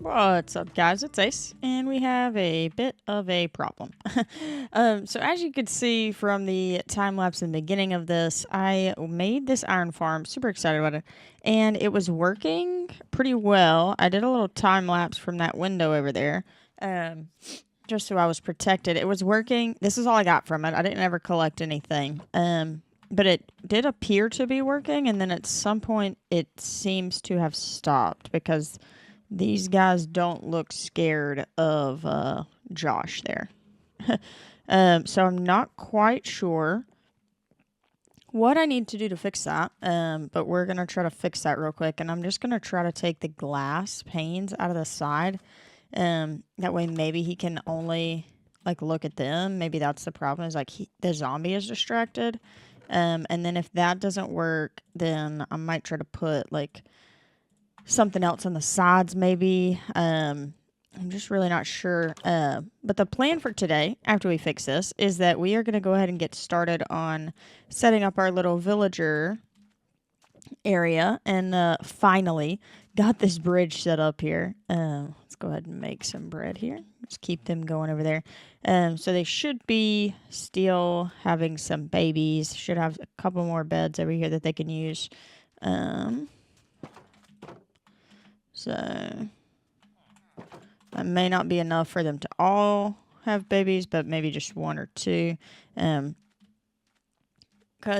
What's up, guys? It's Ace, and we have a bit of a problem. So as you could see from the time lapse in the beginning of this, I made this iron farm, super excited about it, and it was working pretty well. I did a little time lapse from that window over there, just so I was protected. It was working. This is all I got from it. I didn't ever collect anything. But it did appear to be working, and then at some point it seems to have stopped because these guys don't look scared of Josh there. So I'm not quite sure what I need to do to fix that, but we're going to try to fix that real quick. And I'm just going to try to take the glass panes out of the side. That way maybe he can only like look at them. Maybe that's the problem, is like the zombie is distracted. And then if that doesn't work, then I might try to put like something else on the sides maybe. I'm just really not sure. But the plan for today, after we fix this, is that we are going to go ahead and get started on setting up our little villager area. And finally got this bridge set up here. Let's go ahead and make some bread here. Let's keep them going over there. So they should be still having some babies. Should have a couple more beds over here that they can use. So that may not be enough for them to all have babies, but maybe just one or two. Because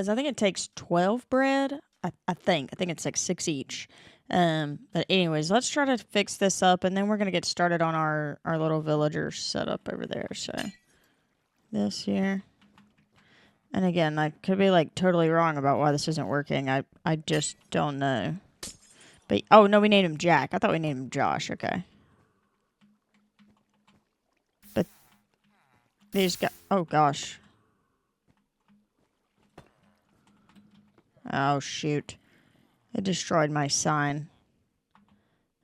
I think it takes 12 bread. I think it's like 6 each. But anyways, let's try to fix this up, and then we're going to get started on our little villager setup over there. So this here. And again, I could be like totally wrong about why this isn't working. I just don't know. But, oh, no, we named him Jack. I thought we named him Josh. Okay. But these guys... Oh, gosh. Oh, shoot. It destroyed my sign.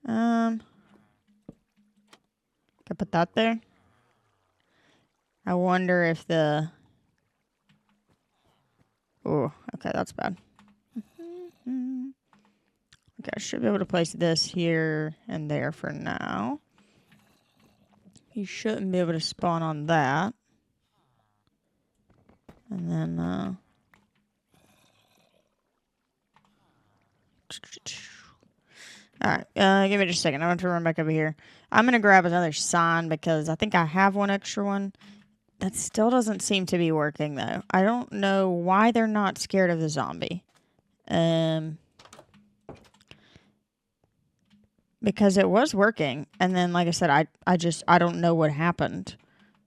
Can I put that there? I wonder if the... Oh, okay, that's bad. Okay, I should be able to place this here and there for now. You shouldn't be able to spawn on that. And then, alright, give me just a second. I'm going to run back over here. I'm going to grab another sign because I think I have one extra one. That still doesn't seem to be working, though. I don't know why they're not scared of the zombie. Because it was working. And then, like I said, I don't know what happened.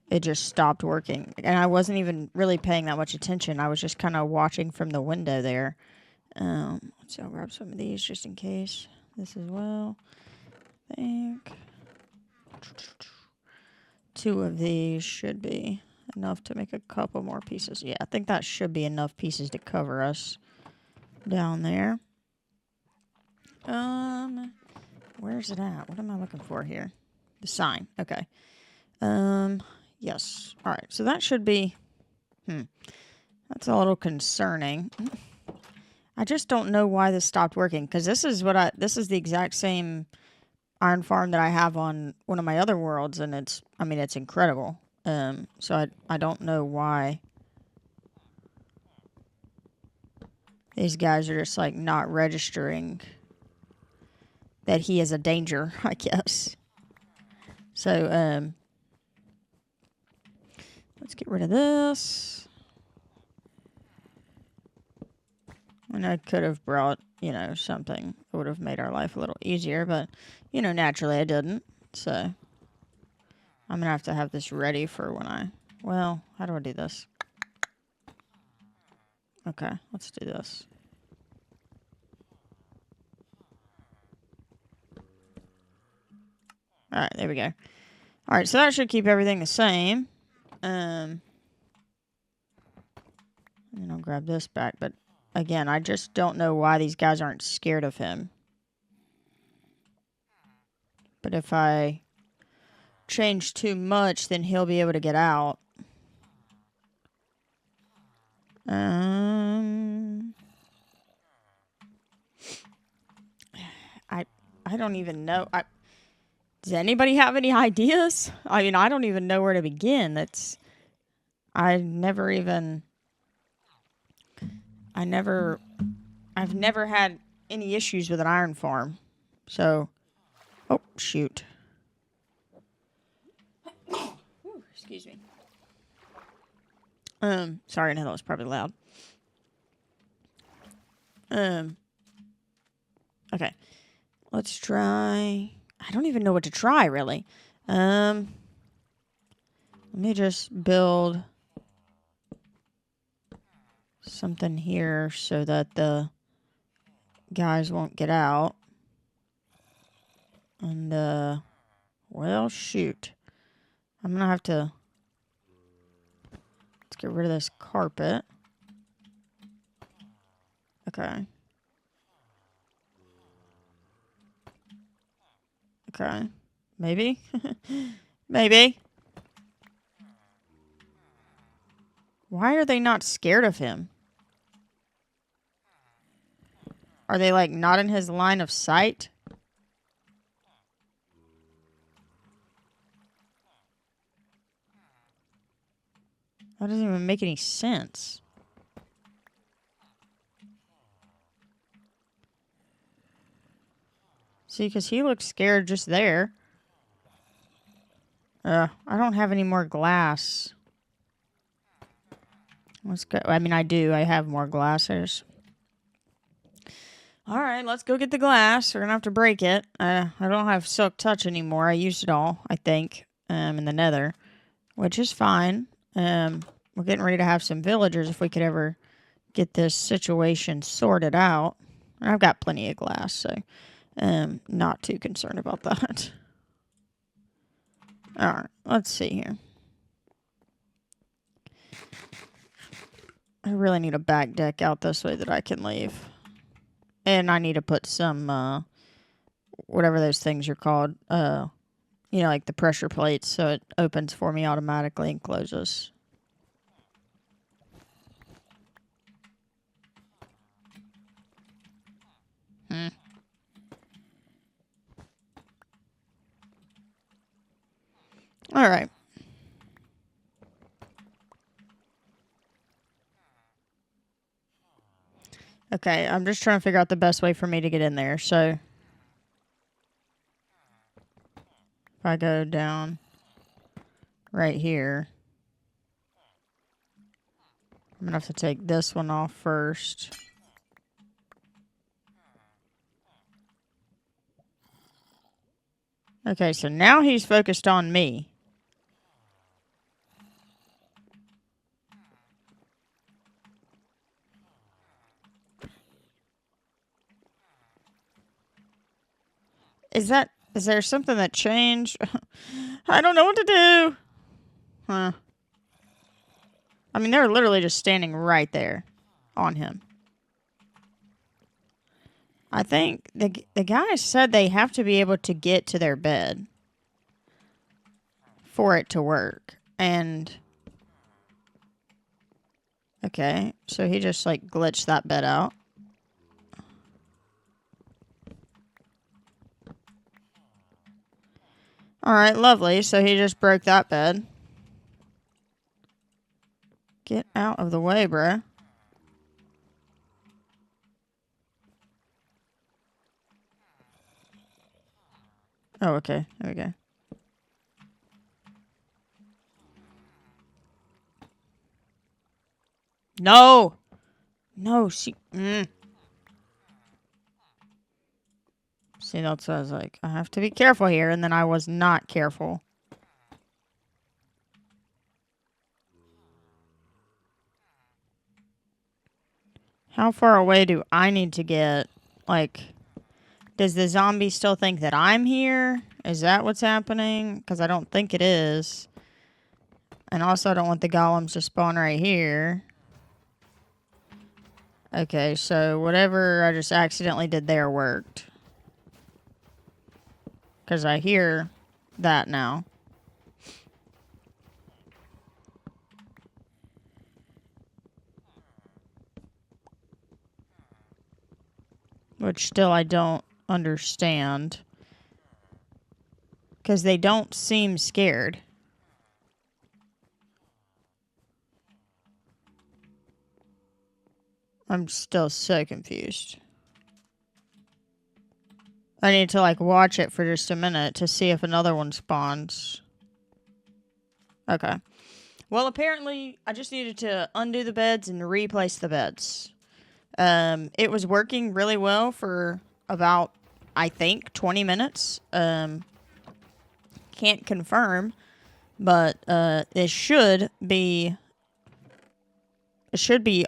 It just stopped working. And I wasn't even really paying that much attention. I was just kind of watching from the window there. So I'll grab some of these just in case. This as well. I think 2 of these should be enough to make a couple more pieces. Yeah, I think that should be enough pieces to cover us down there. Where's it at? What am I looking for here? The sign. Okay. Yes. All right. So that should be. That's a little concerning. I just don't know why this stopped working because this is the exact same iron farm that I have on one of my other worlds, and it's incredible. So I don't know why these guys are just like not registering that he is a danger, I guess. So let's get rid of this. And I could have brought, something that would have made our life a little easier, but, naturally I didn't. So I'm going to have this ready for when well, how do I do this? Okay, let's do this. Alright, there we go. Alright, so that should keep everything the same. And I'll grab this back, but again, I just don't know why these guys aren't scared of him. But if I change too much, then he'll be able to get out. I don't even know. Does anybody have any ideas? I mean, I don't even know where to begin. I've never had any issues with an iron farm. So, oh, shoot. Ooh, excuse me. Sorry, I know that was probably loud. Okay. Let's try. I don't even know what to try, really. Let me just build something here so that the guys won't get out. And, well, shoot. I'm gonna have to. Let's get rid of this carpet. Okay. Okay. Maybe? Maybe. Why are they not scared of him? Are they, like, not in his line of sight? That doesn't even make any sense. See, because he looks scared just there. I don't have any more glass. Let's go. I mean, I do. I have more glasses. All right, let's go get the glass. We're going to have to break it. I don't have Silk Touch anymore. I used it all, I think, in the nether, which is fine. We're getting ready to have some villagers if we could ever get this situation sorted out. I've got plenty of glass, so not too concerned about that. All right, let's see here. I really need a back deck out this way that I can leave. And I need to put some, whatever those things are called, like the pressure plates, so it opens for me automatically and closes. All right. Okay, I'm just trying to figure out the best way for me to get in there. So if I go down right here, I'm going to have to take this one off first. Okay, so now he's focused on me. Is there something that changed? I don't know what to do. Huh. I mean, they're literally just standing right there on him. I think the guy said they have to be able to get to their bed for it to work. And okay, so he just like glitched that bed out. All right, lovely. So he just broke that bed. Get out of the way, bruh. Oh, okay. There we go. No! No, she... See, that's what I was like, I have to be careful here, and then I was not careful. How far away do I need to get? Like, does the zombie still think that I'm here? Is that what's happening? Because I don't think it is. And also, I don't want the golems to spawn right here. Okay, so whatever I just accidentally did there worked. Because I hear that now. Which still I don't understand. Because they don't seem scared. I'm still so confused. I need to, like, watch it for just a minute to see if another one spawns. Okay. Well, apparently, I just needed to undo the beds and replace the beds. It was working really well for about, I think, 20 minutes. Can't confirm, but it should be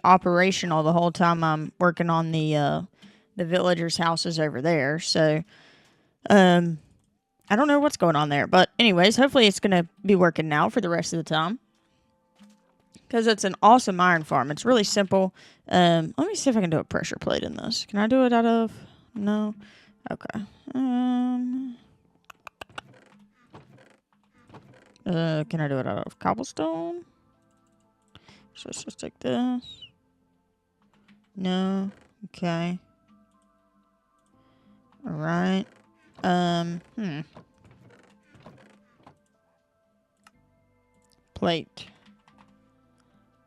operational the whole time I'm working on the villagers' houses over there. So, I don't know what's going on there, but anyways, hopefully it's gonna be working now for the rest of the time. Because it's an awesome iron farm. It's really simple. Let me see if I can do a pressure plate in this. Can I do it out of... No? Okay. Can I do it out of cobblestone? So let's just take this. No? Okay. Alright. Plate.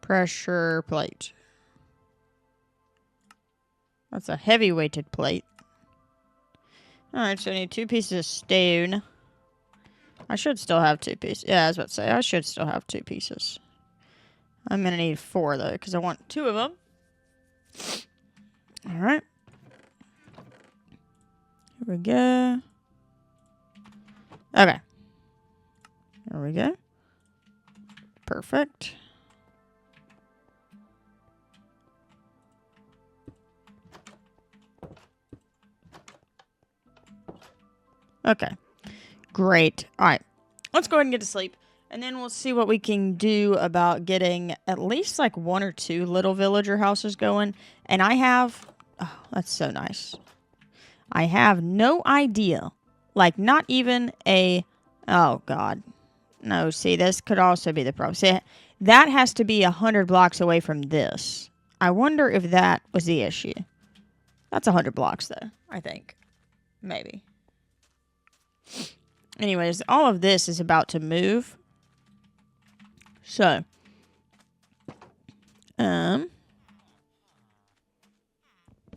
Pressure plate. That's a heavy weighted plate. Alright, so I need 2 pieces of stone. I should still have 2 pieces. Yeah, I was about to say, I should still have 2 pieces. I'm gonna need 4 though, because I want 2 of them. Alright. Here we go. Okay. There we go. Perfect. Okay. Great. Alright. Let's go ahead and get to sleep. And then we'll see what we can do about getting at least like 1 or 2 little villager houses going. And I have... Oh, that's so nice. I have no idea. Like, not even a... Oh, God. No, see, this could also be the problem. See, that has to be 100 blocks away from this. I wonder if that was the issue. That's 100 blocks, though, I think. Maybe. Anyways, all of this is about to move. So,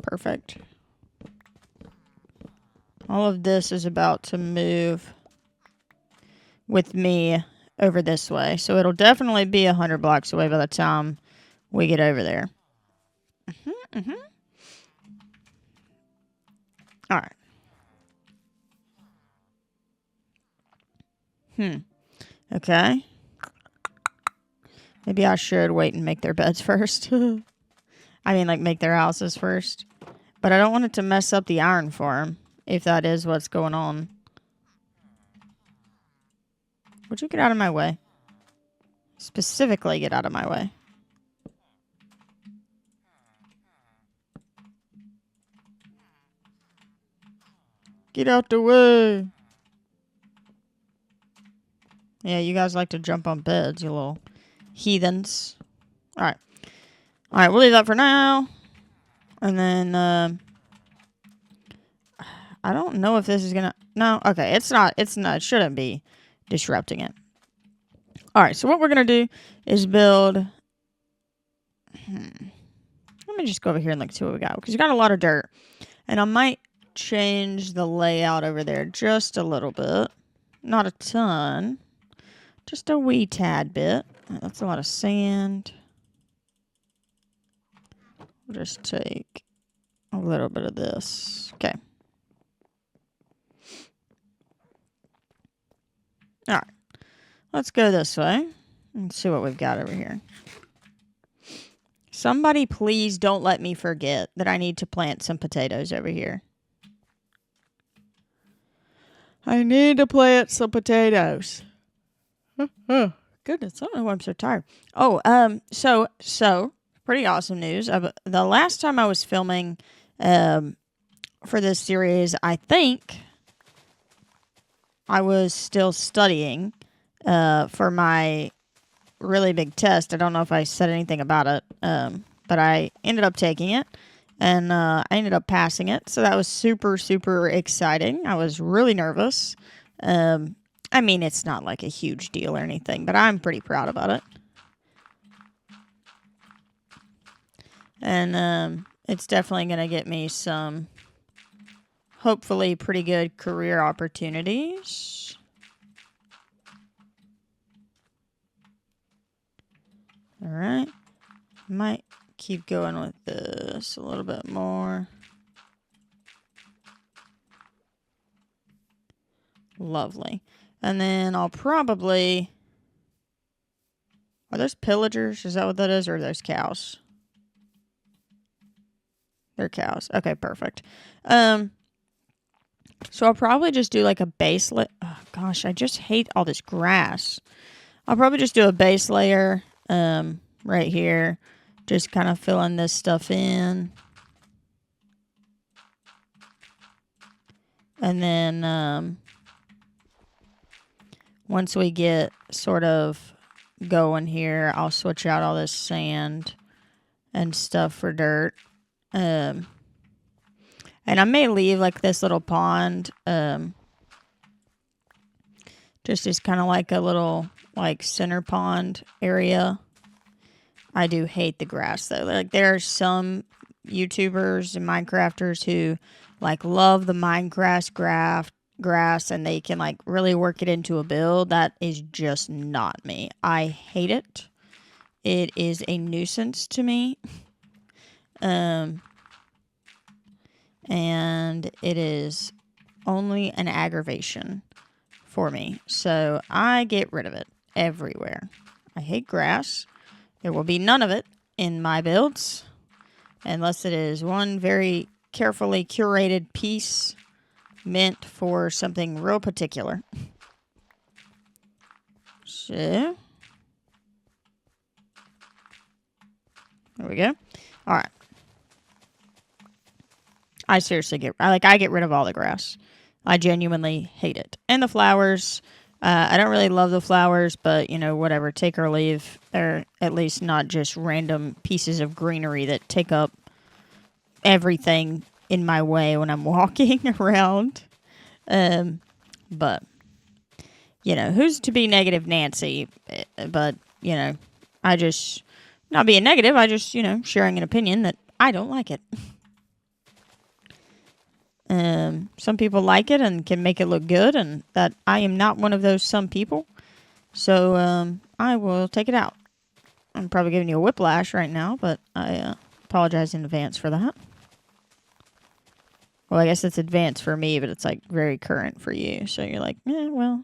perfect. All of this is about to move with me over this way. So it'll definitely be 100 blocks away by the time we get over there. All right. Okay. Maybe I should wait and make their beds first. I mean, like, make their houses first. But I don't want it to mess up the iron farm, if that is what's going on. Would you get out of my way? Specifically, get out of my way. Get out the way. Yeah, you guys like to jump on beds, you little heathens. Alright. Alright, we'll leave that for now. And then, I don't know if this is gonna... No, okay, it's not, it shouldn't be disrupting it. Alright, so what we're gonna do is build... Let me just go over here and look see what we got. Because we got a lot of dirt. And I might change the layout over there just a little bit. Not a ton. Just a wee tad bit. That's a lot of sand. We'll just take a little bit of this. Okay. Alright. Let's go this way and see what we've got over here. Somebody please don't let me forget that I need to plant some potatoes over here. I need to plant some potatoes. Oh, goodness, I don't know why I'm so tired. Oh, so pretty awesome news. The last time I was filming for this series, I think I was still studying for my really big test. I don't know if I said anything about it, but I ended up taking it, and I ended up passing it. So that was super, super exciting. I was really nervous. I mean, it's not like a huge deal or anything, but I'm pretty proud about it. And it's definitely going to get me some, hopefully, pretty good career opportunities. All right. Might keep going with this a little bit more. Lovely. And then I'll probably... Are those pillagers? Is that what that is? Or are those cows? They're cows. Okay, perfect. So I'll probably just do like a base layer. Oh, gosh, I just hate all this grass. I'll probably just do a base layer right here. Just kind of filling this stuff in. And then once we get sort of going here, I'll switch out all this sand and stuff for dirt. And I may leave like this little pond just as kind of like a little like center pond area. I do hate the grass though. Like there are some YouTubers and Minecrafters who like love the Minecraft grass and they can like really work it into a build. That is just not me. I hate it. It is a nuisance to me. And it is only an aggravation for me. So I get rid of it everywhere. I hate grass. There will be none of it in my builds unless it is one very carefully curated piece meant for something real particular. So there we go. All right. I seriously I get rid of all the grass. I genuinely hate it. And the flowers, I don't really love the flowers, but, you know, whatever, take or leave. They're at least not just random pieces of greenery that take up everything in my way when I'm walking around. But you know, who's to be negative Nancy? But, you know, I just, not being negative, I just, you know, sharing an opinion that I don't like it. Some people like it and can make it look good, and that I am not one of those some people. So I will take it out. I'm probably giving you a whiplash right now, but I apologize in advance for that. Well, I guess it's advanced for me, but it's like very current for you. So you're like, yeah, well.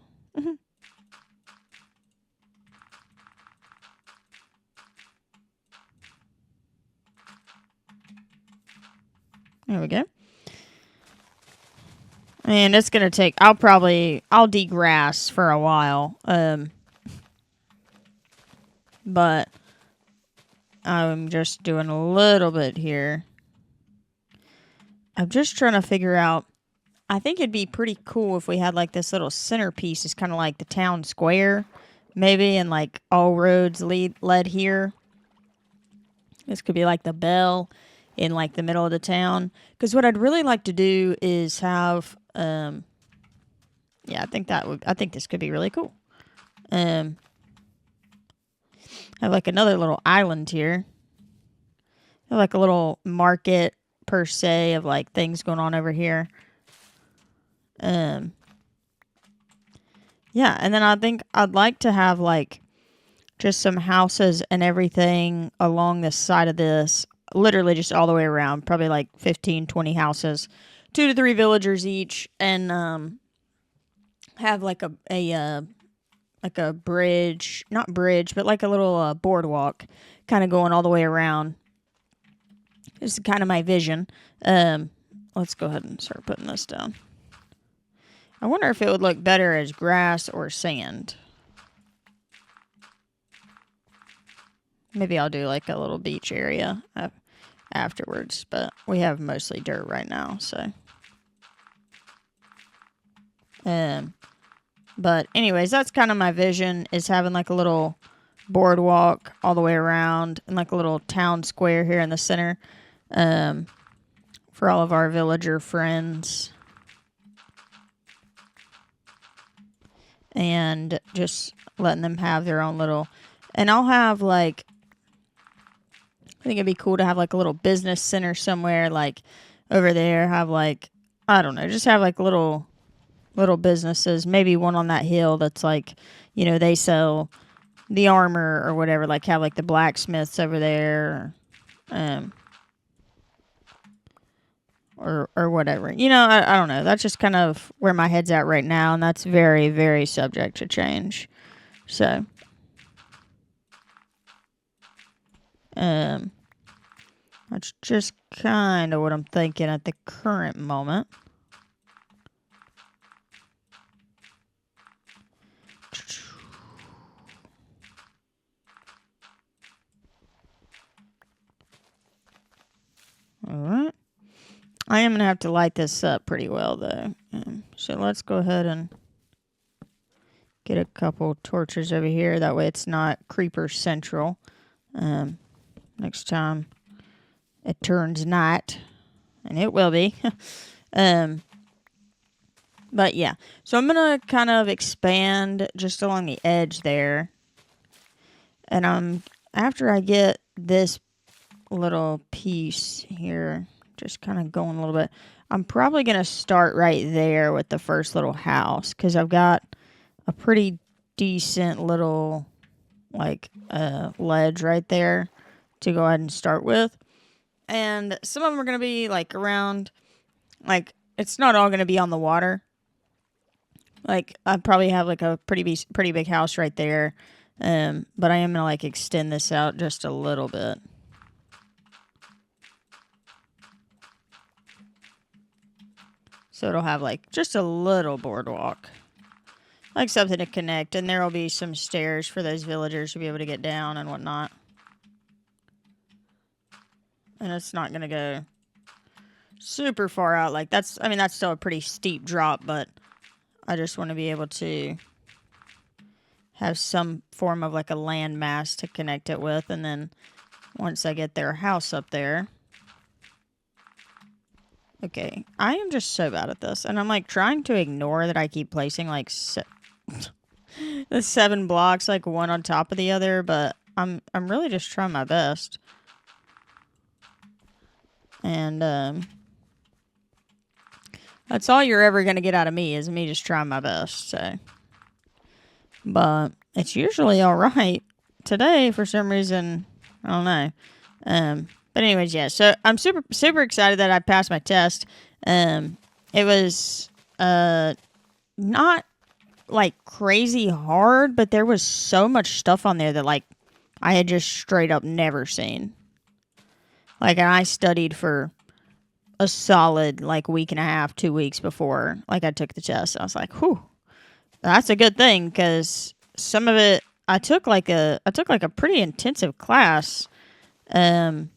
There we go. And it's going to take, I'll degrass for a while. But I'm just doing a little bit here. I'm just trying to figure out, I think it'd be pretty cool if we had like this little centerpiece. It's kind of like the town square, maybe, and like all roads led here. This could be like the bell in like the middle of the town. Because what I'd really like to do is have, yeah, I think this could be really cool. Have like another little island here. Have like a little market per se of like things going on over here. Yeah, and then I think I'd like to have like just some houses and everything along the side of this, literally just all the way around, probably like 15, 20 houses, 2 to 3 villagers each, and have like a bridge, not bridge, but like a little boardwalk kind of going all the way around. This is kind of my vision. Let's go ahead and start putting this down. I wonder if it would look better as grass or sand. Maybe I'll do like a little beach area afterwards, but we have mostly dirt right now, so. But anyways, that's kind of my vision, is having like a little boardwalk all the way around and like a little town square here in the center, for all of our villager friends. And just letting them have their own little, and I'll have like, I think it'd be cool to have like a little business center somewhere, like over there, have like, I don't know, just have like little businesses, maybe one on that hill that's like, you know, they sell the armor or whatever, like have like the blacksmiths over there, or whatever. You know, I don't know. That's just kind of where my head's at right now, and that's very, very subject to change. So, that's just kind of what I'm thinking at the current moment. All right. I am going to have to light this up pretty well, though. So let's go ahead and get a couple torches over here. That way it's not creeper central. Next time it turns night. And it will be. But yeah. So I'm going to kind of expand just along the edge there. And after I get this little piece here, just kind of going a little bit, I'm probably going to start right there with the first little house, because I've got a pretty decent little like ledge right there to go ahead and start with. And some of them are going to be like around, like it's not all going to be on the water. Like I probably have like a pretty big house right there. But I am going to like extend this out just a little bit. So it'll have like just a little boardwalk, like something to connect, and there will be some stairs for those villagers to be able to get down and whatnot. And it's not going to go super far out. Like that's still a pretty steep drop, but I just want to be able to have some form of like a land mass to connect it with. And then once I get their house up there. Okay, I am just so bad at this. And I'm like trying to ignore that I keep placing like the 7 blocks, like one on top of the other, but I'm really just trying my best. And that's all you're ever gonna get out of me is me just trying my best. So, but it's usually all right. Today, for some reason, I don't know. But anyways, yeah. So I'm super excited that I passed my test. It was not like crazy hard, but there was so much stuff on there that like I had just straight up never seen. Like, and I studied for a solid like week and a half, 2 weeks before like I took the test. I was like, whew, that's a good thing because some of it I took like a pretty intensive class. And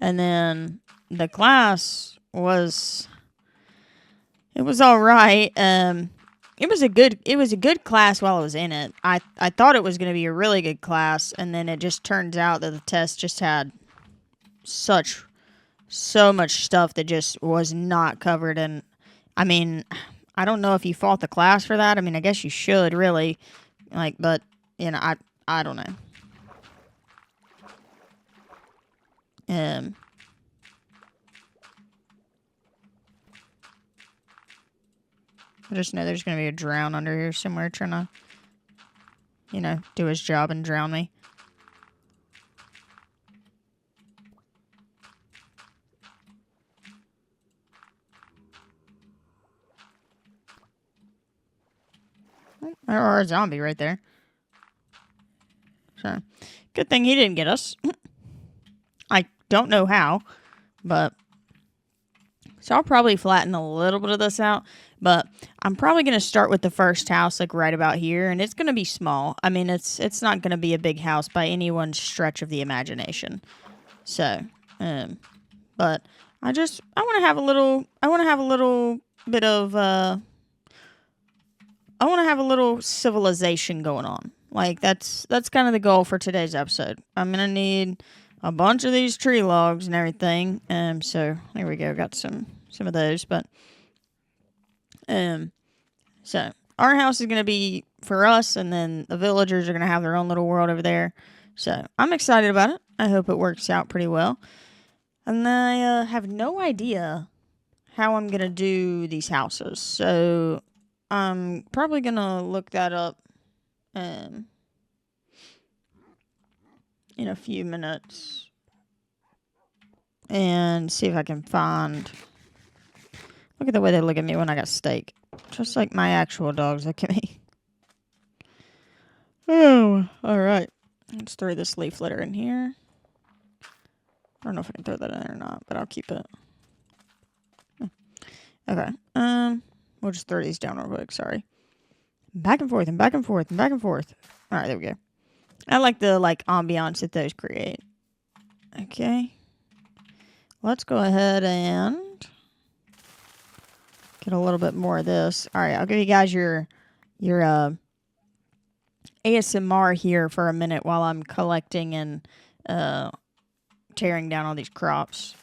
then the class was all right. It was a good class while I was in it. I thought it was going to be a really good class, and then it just turns out that the test just had so much stuff that just was not covered. And I mean, I don't know if you fault the class for that. I mean, I guess you should really, like, but you know, I don't know. I just know there's going to be a drown under here somewhere trying to, you know, do his job and drown me. Or a zombie right there. So, good thing he didn't get us. I don't know how, but... So I'll probably flatten a little bit of this out, but I'm probably going to start with the first house, like right about here, and it's going to be small. I mean, it's not going to be a big house by anyone's stretch of the imagination. So, but I want to have a little bit of, I want to have a little civilization going on. Like, that's kind of the goal for today's episode. I'm going to need a bunch of these tree logs and everything. So there we go. Got some of those, but so our house is gonna be for us, and then the villagers are gonna have their own little world over there. So I'm excited about it. I hope it works out pretty well. And I have no idea how I'm gonna do these houses, so I'm probably gonna look that up in a few minutes and see if I can find... Look at the way they look at me when I got steak. Just like my actual dogs look at me. Oh, alright. Let's throw this leaf litter in here. I don't know if I can throw that in there or not, but I'll keep it. Okay. We'll just throw these down real quick, sorry. Back and forth and back and forth and back and forth. Alright, there we go. I like the ambiance that those create. Okay. Let's go ahead and get a little bit more of this. Alright, I'll give you guys your ASMR here for a minute while I'm collecting and tearing down all these crops.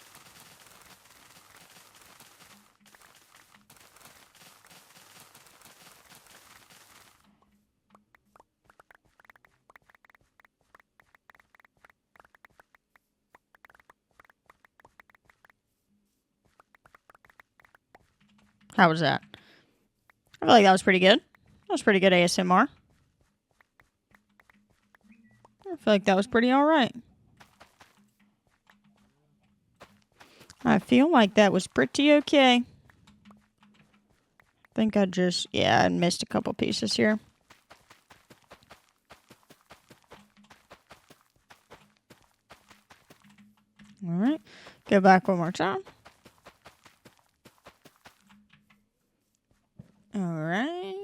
How was that? I feel like that was pretty good. That was pretty good ASMR. I feel like that was pretty alright. I feel like that was pretty okay. I think I just... Yeah, I missed a couple pieces here. Alright. Go back one more time. Alright.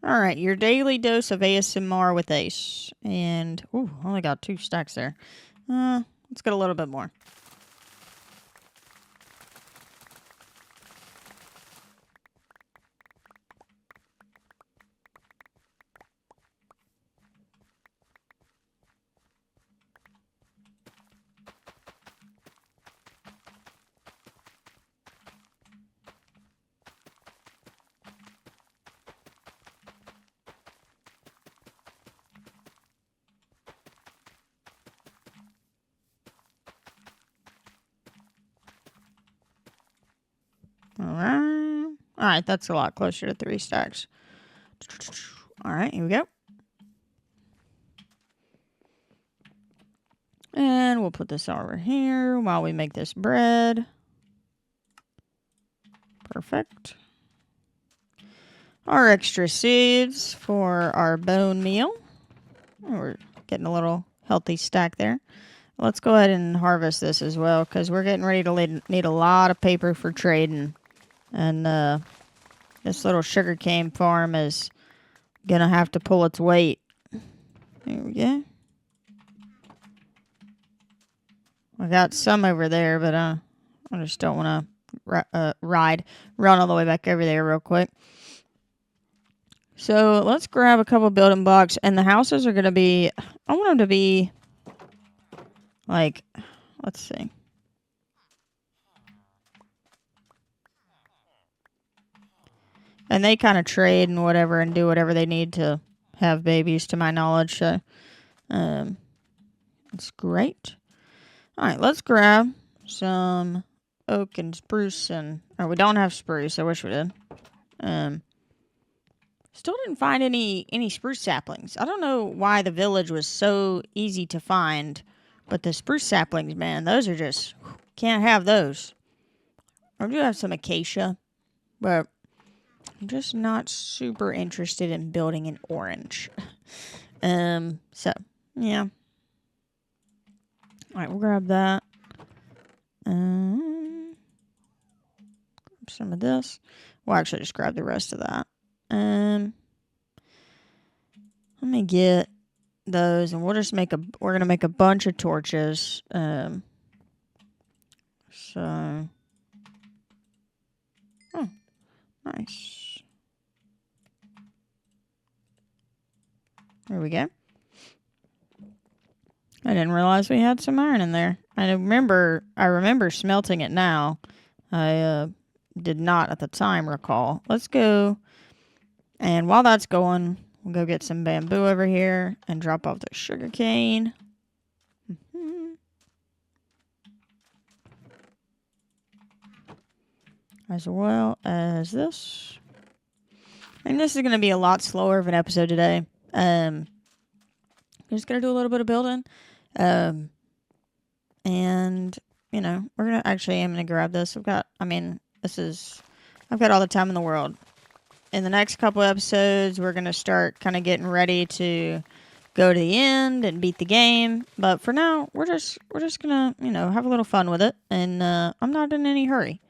Alright, your daily dose of ASMR with Ace. And, ooh, only got 2 stacks there. Let's get a little bit more. All right, that's a lot closer to 3 stacks. All right, here we go. And we'll put this over here while we make this bread. Perfect. Our extra seeds for our bone meal. We're getting a little healthy stack there. Let's go ahead and harvest this as well, because we're getting ready to need a lot of paper for trading. And this little sugarcane farm is going to have to pull its weight. There we go. I got some over there, but I just don't want to run all the way back over there real quick. So let's grab a couple building blocks, and the houses are going to be, I want them to be like, let's see. And they kind of trade and whatever and do whatever they need to have babies, to my knowledge. So, it's great. All right, let's grab some oak and spruce, and we don't have spruce. I wish we did. Still didn't find any spruce saplings. I don't know why the village was so easy to find, but the spruce saplings, man, those are just, can't have those. I do have some acacia, but I'm just not super interested in building an orange. So, yeah. Alright, we'll grab that. Grab some of this. We'll actually just grab the rest of that. Let me get those, and we're gonna make a bunch of torches. So, oh, nice. There we go. I didn't realize we had some iron in there. I remember smelting it now. I did not at the time recall. Let's go, and while that's going, we'll go get some bamboo over here and drop off the sugar cane. As well as this. And this is going to be a lot slower of an episode today. I'm just going to do a little bit of building. And, you know, we're going to actually, I'm going to grab this. I've got all the time in the world. In the next couple episodes, we're going to start kind of getting ready to go to the end and beat the game. But for now, we're just going to, you know, have a little fun with it. And I'm not in any hurry.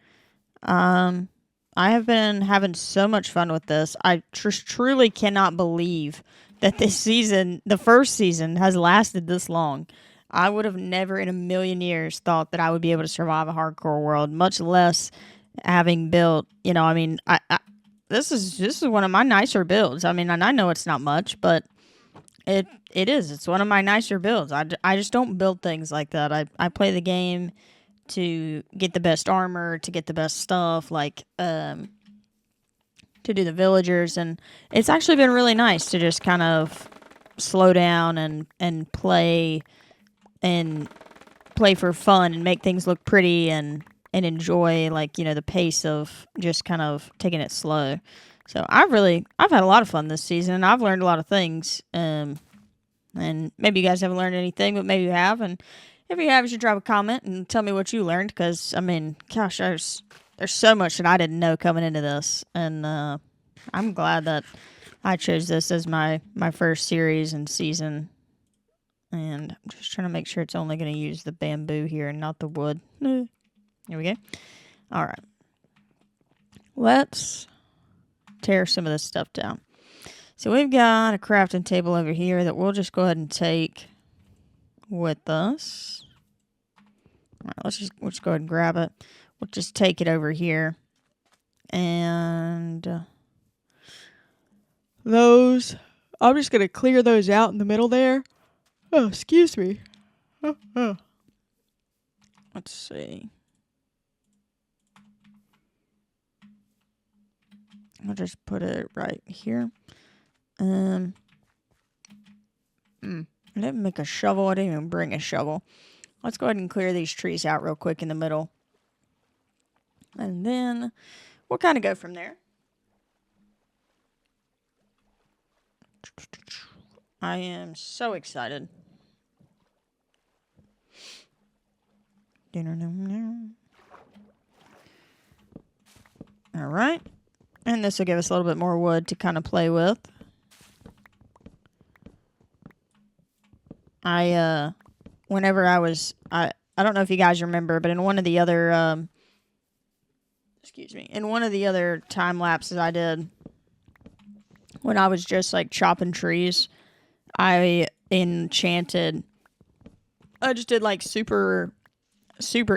I have been having so much fun with this. I truly cannot believe that this season, the first season, has lasted this long. I would have never in a million years thought that I would be able to survive a hardcore world, much less having built, you know, I mean, this is one of my nicer builds. I mean, and I know it's not much, but it is. It's one of my nicer builds. I just don't build things like that. I play the game to get the best armor, to get the best stuff, like, to do the villagers, and it's actually been really nice to just kind of slow down and play for fun and make things look pretty and enjoy, like, you know, the pace of just kind of taking it slow. So I've had a lot of fun this season, and I've learned a lot of things, and maybe you guys haven't learned anything, but maybe you have, and if you have, you should drop a comment and tell me what you learned, because, I mean, gosh, there's so much that I didn't know coming into this, and I'm glad that I chose this as my first series and season, and I'm just trying to make sure it's only going to use the bamboo here and not the wood. Here we go. All right. Let's tear some of this stuff down. So we've got a crafting table over here that we'll just go ahead and take with us. All right, let's just go ahead and grab it. We'll just take it over here. And those, I'm just going to clear those out in the middle there. Oh, excuse me. Oh. Let's see. I'll just put it right here. I didn't make a shovel. I didn't even bring a shovel. Let's go ahead and clear these trees out real quick in the middle. And then we'll kind of go from there. I am so excited. All right. And this will give us a little bit more wood to kind of play with. Whenever I don't know if you guys remember, but in one of the other, in one of the other time lapses I did, when I was just like chopping trees, I just did like super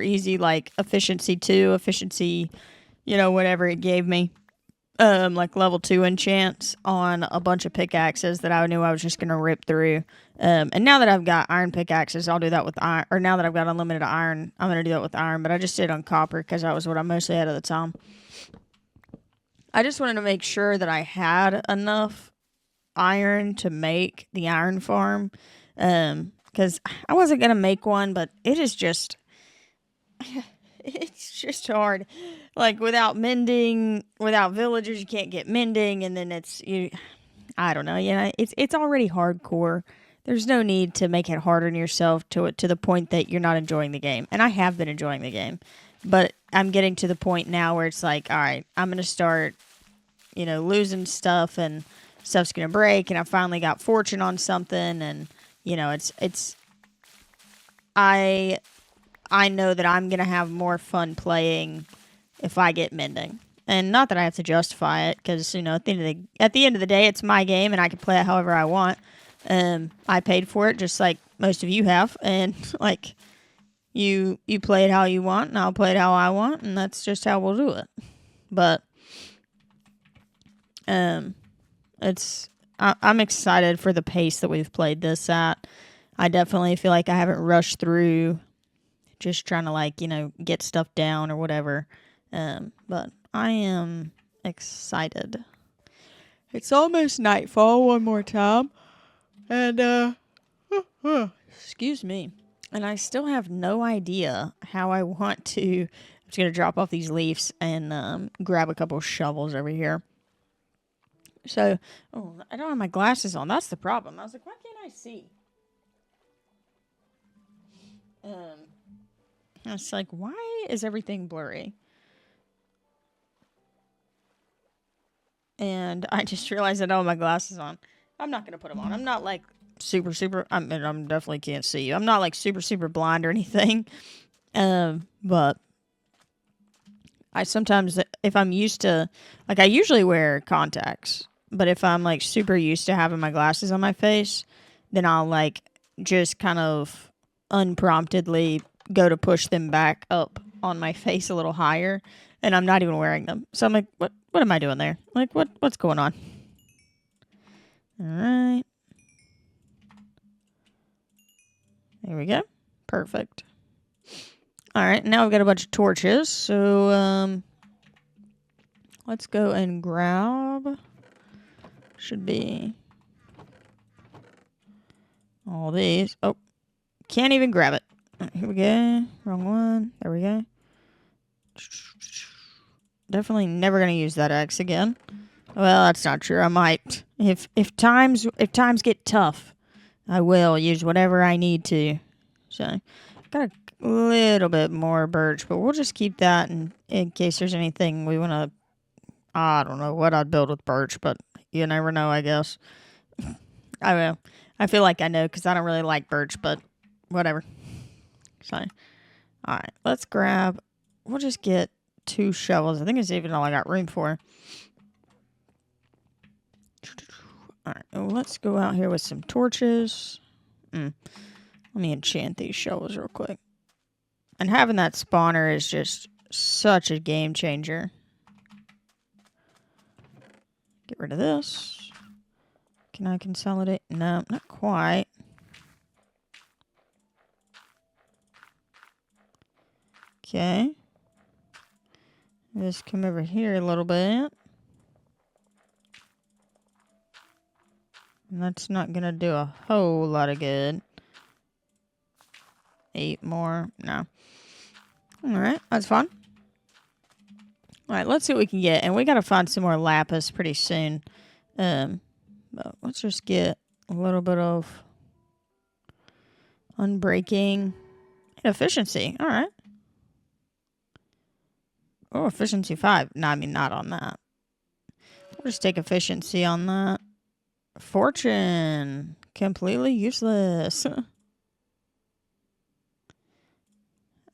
easy, like efficiency 2, efficiency, whatever it gave me. Like level 2 enchants on a bunch of pickaxes that I knew I was just going to rip through. And now that I've got iron pickaxes, I'll do that with iron. Or now that I've got unlimited iron, I'm going to do that with iron. But I just did on copper because that was what I mostly had at the time. I just wanted to make sure that I had enough iron to make the iron farm. Because I wasn't going to make one, but it is just... it's just hard. Like, without mending, without villagers, you can't get mending, and then I don't know, it's already hardcore. There's no need to make it harder on yourself to the point that you're not enjoying the game. And I have been enjoying the game, but I'm getting to the point now where it's like, all right, I'm going to start, losing stuff, and stuff's going to break, and I finally got fortune on something, and, I know that I'm going to have more fun playing if I get mending. And not that I have to justify it, because, at the end of the day, it's my game, and I can play it however I want. I paid for it, just like most of you have. And, like, you play it how you want, and I'll play it how I want, and that's just how we'll do it. But, I'm excited for the pace that we've played this at. I definitely feel like I haven't rushed through just trying to, get stuff down or whatever. But I am excited. It's almost nightfall one more time. And, excuse me. And I still have no idea how I want to... I'm just going to drop off these leaves and grab a couple shovels over here. So, I don't have my glasses on. That's the problem. I was like, why can't I see? It's like, why is everything blurry? And I just realized I don't have my glasses on. I'm not going to put them on. I'm not like super, I'm definitely can't see you. I'm not like super blind or anything. But I sometimes, if I'm used to, like I usually wear contacts. But if I'm like super used to having my glasses on my face, then I'll like just kind of unpromptedly go to push them back up on my face a little higher, and I'm not even wearing them. So I'm like, what am I doing there? Like, what's going on? All right. There we go. Perfect. All right, now we've got a bunch of torches. So let's go and grab... should be all these. Oh, can't even grab it. Here we go. Wrong one. There we go. Definitely never gonna use that axe again. Well, that's not true. I might. If times get tough, I will use whatever I need to. So, got a little bit more birch, but we'll just keep that in case there's anything we want to... I don't know what I'd build with birch, but you never know, I guess. I will. I feel like I know because I don't really like birch, but whatever. So, alright, let's grab... we'll just get 2 shovels. I think it's even all I got room for. Alright, let's go out here with some torches. Let me enchant these shovels real quick. And having that spawner is just such a game changer. Get rid of this. Can I consolidate? No, not quite. Okay. Just come over here a little bit. And that's not going to do a whole lot of good. 8 more. No. Alright, that's fine. All right, let's see what we can get. And we got to find some more lapis pretty soon. But let's just get a little bit of unbreaking and efficiency. All right. Oh, efficiency 5. No, I mean, not on that. We'll just take efficiency on that. Fortune. Completely useless.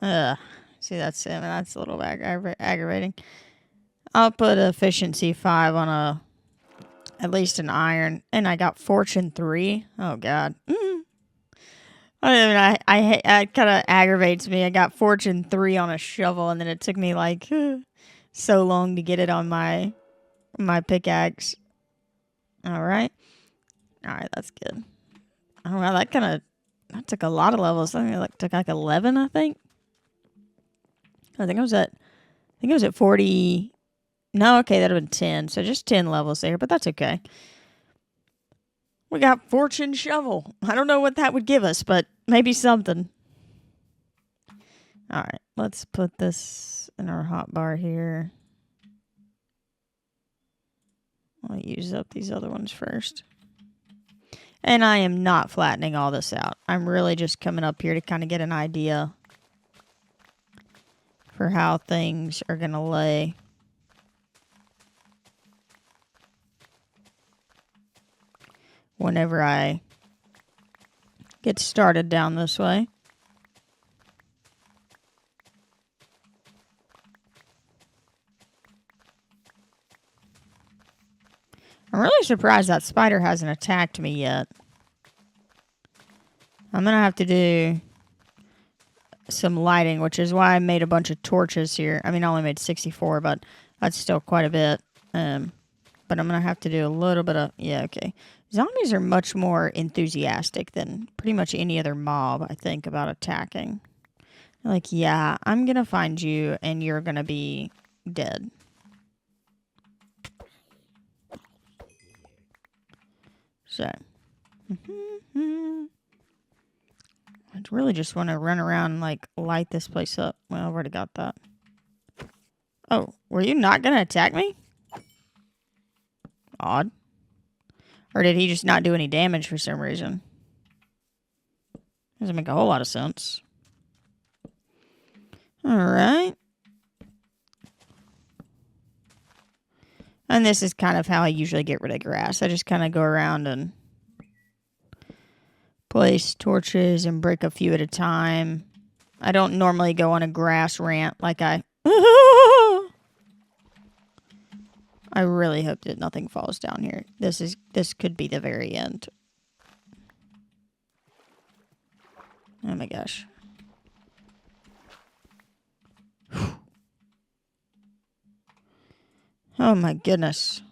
See, that's a little aggravating. I'll put efficiency 5 on at least an iron, and I got fortune 3. Oh god. I mean, it kind of aggravates me. I got fortune 3 on a shovel, and then it took me like so long to get it on my pickaxe. All right, that's good. Oh well, that took a lot of levels. I think it took like 11, I think. I think it was at 40. No, okay, that'd have been 10. So just 10 levels there, but that's okay. We got fortune shovel. I don't know what that would give us, but maybe something. All right, let's put this in our hotbar here. I'll use up these other ones first. And I am not flattening all this out. I'm really just coming up here to kind of get an idea for how things are going to lay. Whenever I get started down this way. I'm really surprised that spider hasn't attacked me yet. I'm going to have to do some lighting, which is why I made a bunch of torches here. I mean, I only made 64, but that's still quite a bit. But I'm going to have to do a little bit of... Yeah, okay. Zombies are much more enthusiastic than pretty much any other mob, I think, about attacking. Like, yeah, I'm going to find you, and you're going to be dead. So. I really just want to run around and, like, light this place up. Well, I've already got that. Oh, were you not going to attack me? Odd. Or did he just not do any damage for some reason? Doesn't make a whole lot of sense. Alright. And this is kind of how I usually get rid of grass. I just kind of go around and place torches and break a few at a time. I don't normally go on a grass rant like I... I really hope that nothing falls down here. This could be the very end. Oh my gosh. Oh my goodness.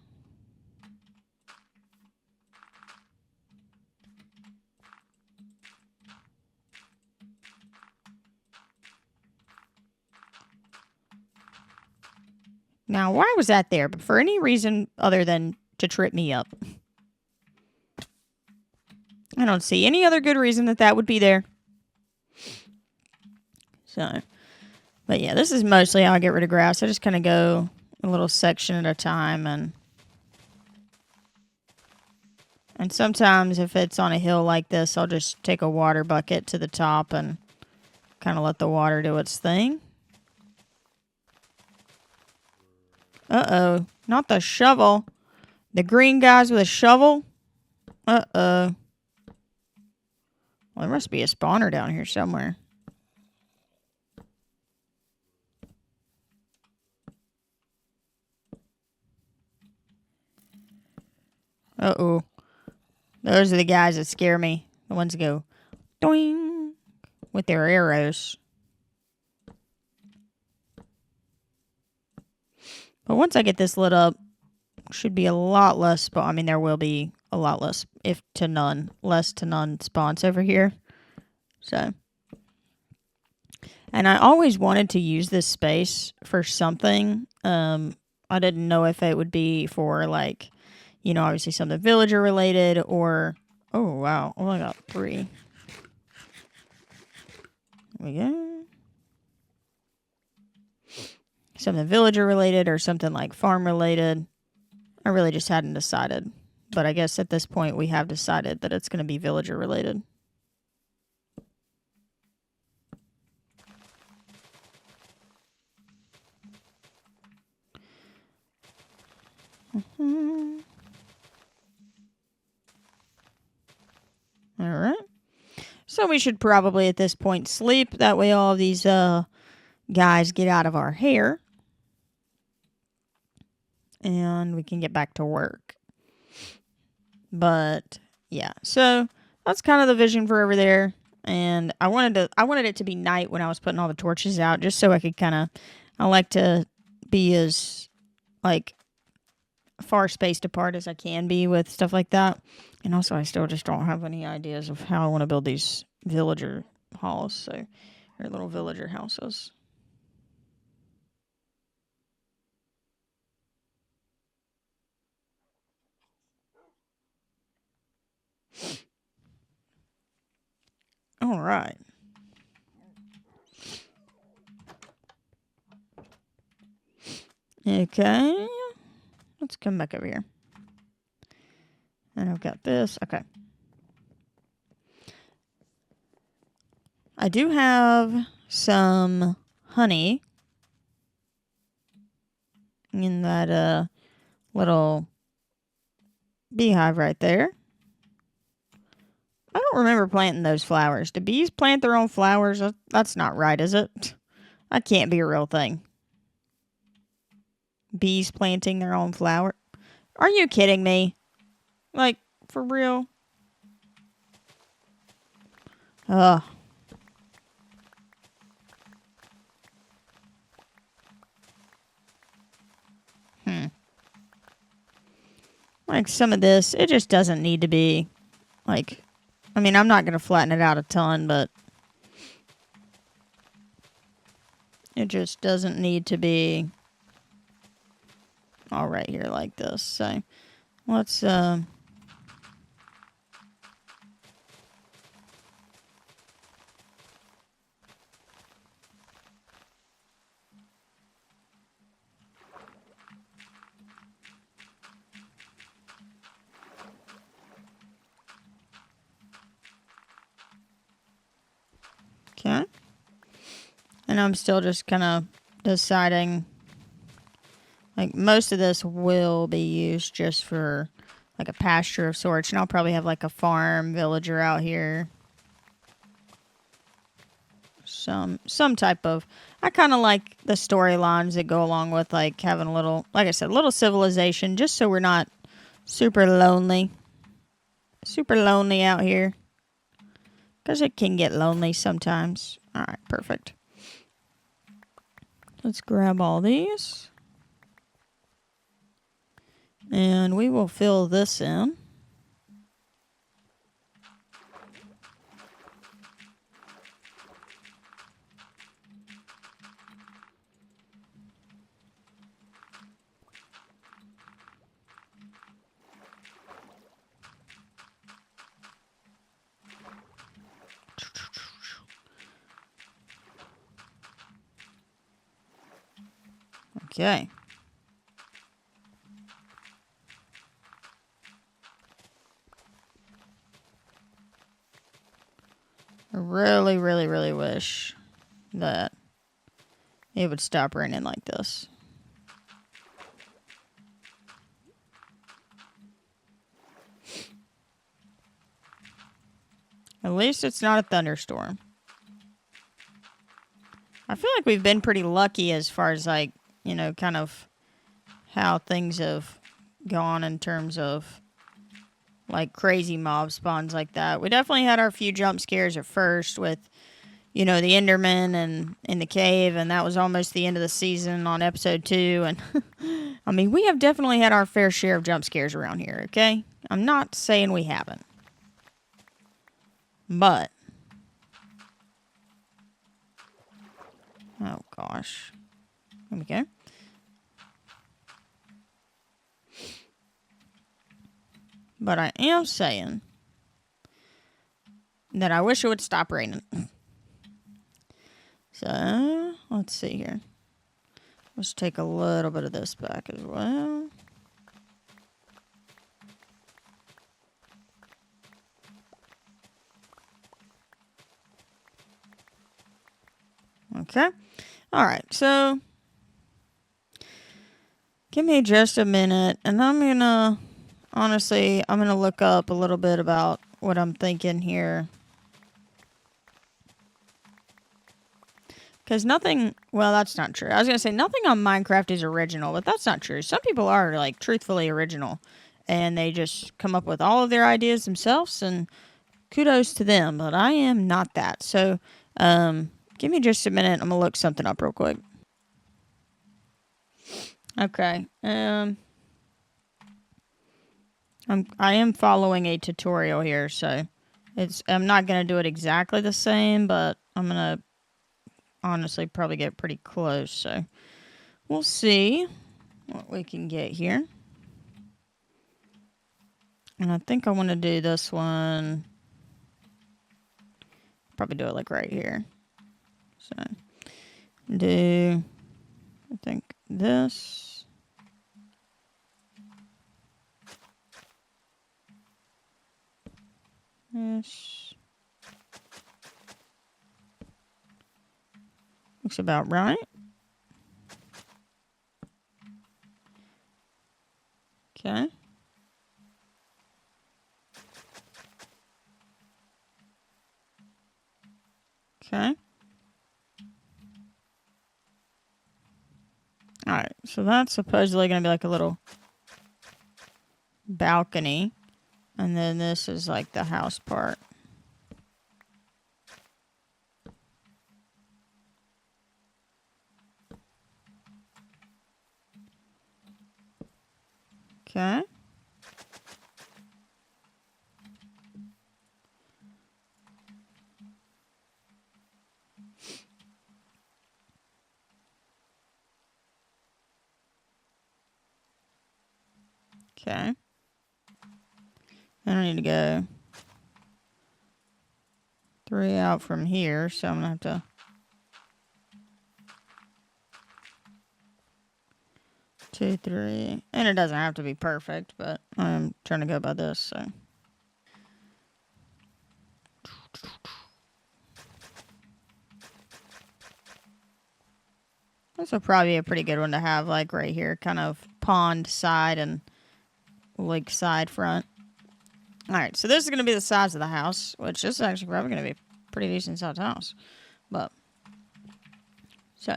Now, why was that there? But for any reason other than to trip me up. I don't see any other good reason that would be there. So, but yeah, this is mostly how I get rid of grass. I just kind of go a little section at a time, and sometimes if it's on a hill like this, I'll just take a water bucket to the top and kind of let the water do its thing. Uh-oh. Not the shovel. The green guys with a shovel? Uh-oh. Well, there must be a spawner down here somewhere. Uh-oh. Those are the guys that scare me. The ones that go doing with their arrows. But once I get this lit up, should be a lot less spawn. I mean, there will be a lot less, less to none spawns over here. So. And I always wanted to use this space for something. I didn't know if it would be for, like, you know, obviously something villager related or... Oh, wow. Oh, I got 3. There we go. something villager related or something like farm related. I really just hadn't decided. But I guess at this point we have decided that it's going to be villager related. Alright. So we should probably at this point sleep. That way all of these guys get out of our hair. And we can get back to work. But yeah, so that's kind of the vision for over there. And I wanted it to be night when I was putting all the torches out, just so I could I like to be as like far spaced apart as I can be with stuff like that. And also I still just don't have any ideas of how I want to build these villager halls, or little villager houses. All right. Okay. Let's come back over here. And I've got this. Okay. I do have some honey in that little beehive right there. I don't remember planting those flowers. Do bees plant their own flowers? That's not right, is it? That can't be a real thing. Bees planting their own flower? Are you kidding me? Like, for real? Ugh. Like, some of this, it just doesn't need to be, like, I mean, I'm not going to flatten it out a ton, but it just doesn't need to be all right here like this. So, let's, okay. And I'm still just kind of deciding, like, most of this will be used just for, like, a pasture of sorts. And I'll probably have, like, a farm villager out here. Some type of, I kind of like the storylines that go along with, like, having a little, like I said, a little civilization, just so we're not super lonely out here, because it can get lonely sometimes. All right, perfect. Let's grab all these, and we will fill this in. Okay. I really, really, really wish that it would stop raining like this. At least it's not a thunderstorm. I feel like we've been pretty lucky as far as, like, you know, kind of how things have gone in terms of, like, crazy mob spawns like that. We definitely had our few jump scares at first with, you know, the Enderman and in the cave, and that was almost the end of the season on episode 2. And I mean, we have definitely had our fair share of jump scares around here, okay? I'm not saying we haven't. But, oh gosh. There we go. But I am saying that I wish it would stop raining. So, let's see here. Let's take a little bit of this back as well. Okay. All right. So give me just a minute, and I'm going to, honestly, I'm going to look up a little bit about what I'm thinking here. Because nothing, well, that's not true. I was going to say nothing on Minecraft is original, but that's not true. Some people are, like, truthfully original, and they just come up with all of their ideas themselves, and kudos to them, but I am not that. So, give me just a minute. I'm going to look something up real quick. Okay. I am following a tutorial here, so I'm not going to do it exactly the same, but I'm going to honestly probably get pretty close, so we'll see what we can get here. And I think I want to do this one, probably do it like right here. So do, I think this. This looks about right. Okay. Okay. Alright, so that's supposedly going to be like a little balcony. And then this is like the house part. Okay. Okay. Then I need to go 3 out from here, so I'm going to have to two, 3. And it doesn't have to be perfect, but I'm trying to go by this, so. This will probably be a pretty good one to have, like right here, kind of pond side and lake side front. Alright, so this is going to be the size of the house, which is actually probably going to be a pretty decent sized house. But, so.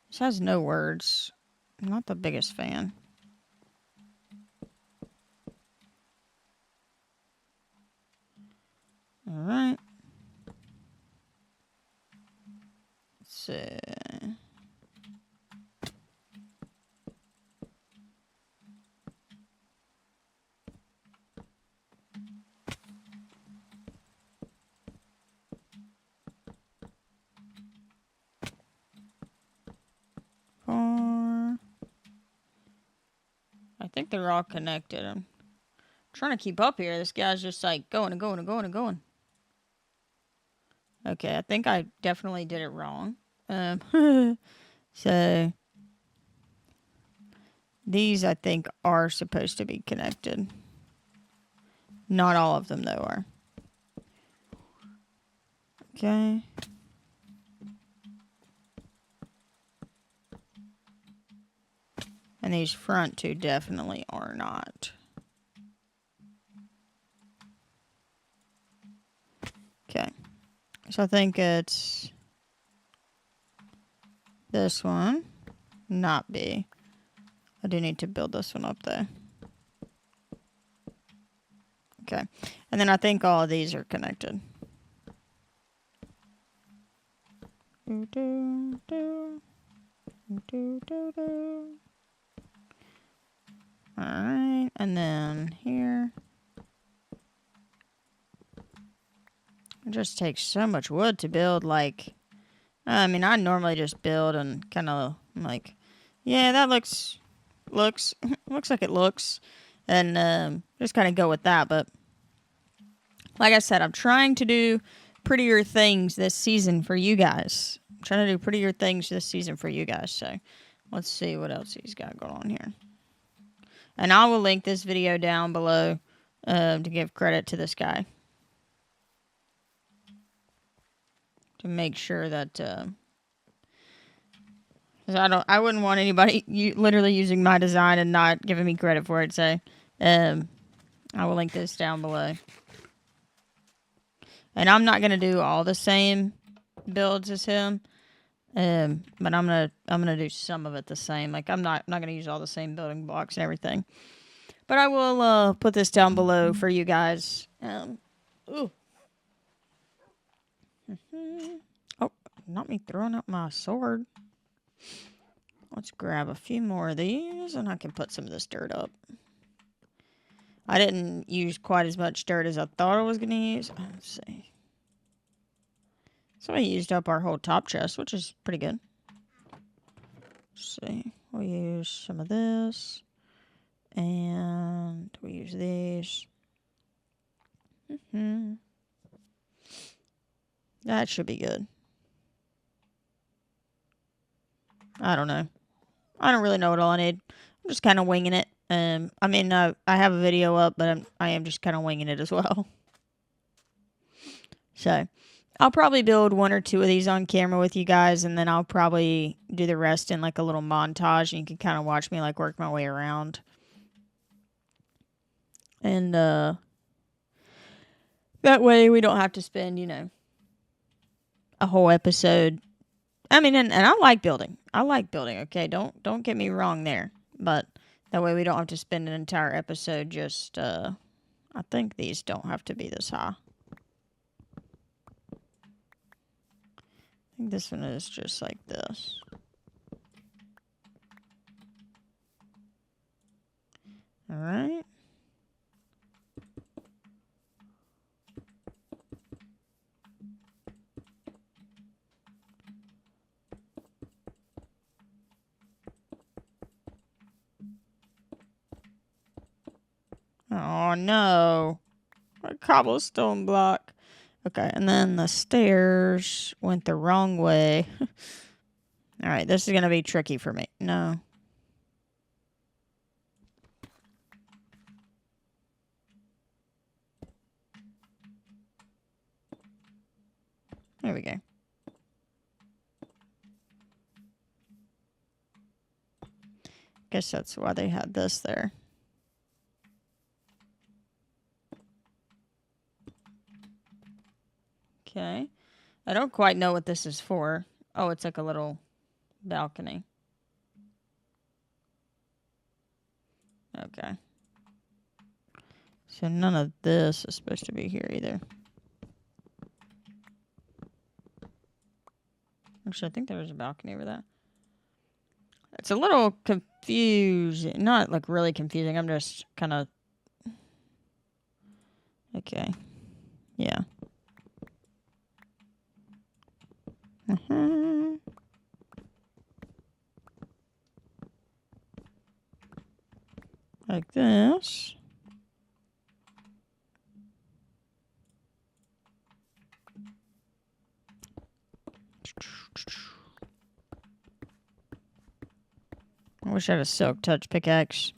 This has no words. I'm not the biggest fan. Alright. Let's see. I think they're all connected. I'm trying to keep up here. This guy's just like going and going and going and going. Okay, I think I definitely did it wrong. So these I think are supposed to be connected. Not all of them though are. Okay. And these front two definitely are not. Okay. So I think it's this one, not B. I do need to build this one up though. Okay. And then I think all of these are connected. Do, do, do. Do, do, do. Alright, and then here. It just takes so much wood to build, like, I mean, I normally just build and kind of, like, yeah, that looks like it looks, and just kind of go with that, but, like I said, I'm trying to do prettier things this season for you guys, trying to do prettier things this season for you guys. So let's see what else he's got going on here. And I will link this video down below to give credit to this guy. To make sure that... I wouldn't want anybody literally using my design and not giving me credit for it. So I will link this down below. And I'm not gonna do all the same builds as him, but I'm gonna do some of it the same. Like I'm not gonna use all the same building blocks and everything. But I will put this down below for you guys. Ooh. Oh, not me throwing up my sword. Let's grab a few more of these, and I can put some of this dirt up. I didn't use quite as much dirt as I thought I was going to use. Let's see. So I used up our whole top chest, which is pretty good. Let's see. We'll use some of this. And we'll use these. That should be good. I don't know. I don't really know what all I need. I'm just kind of winging it. I mean, I have a video up, but I am just kind of winging it as well. So, I'll probably build 1 or 2 of these on camera with you guys, and then I'll probably do the rest in like a little montage, and you can kind of watch me like work my way around. And that way we don't have to spend, you know, a whole episode. I mean, and I like building. I like building, okay? Don't get me wrong there. But that way we don't have to spend an entire episode just, I think these don't have to be this high. I think this one is just like this. Alright. Oh no. A cobblestone block. Okay, and then the stairs went the wrong way. Alright, this is going to be tricky for me. No. There we go. Guess that's why they had this there. Okay. I don't quite know what this is for. Oh, it's like a little balcony. Okay. So none of this is supposed to be here either. Actually, I think there was a balcony over that. It's a little confusing. Not like really confusing. I'm just kind of... Okay. Yeah. Like this. I wish I had a silk touch pickaxe.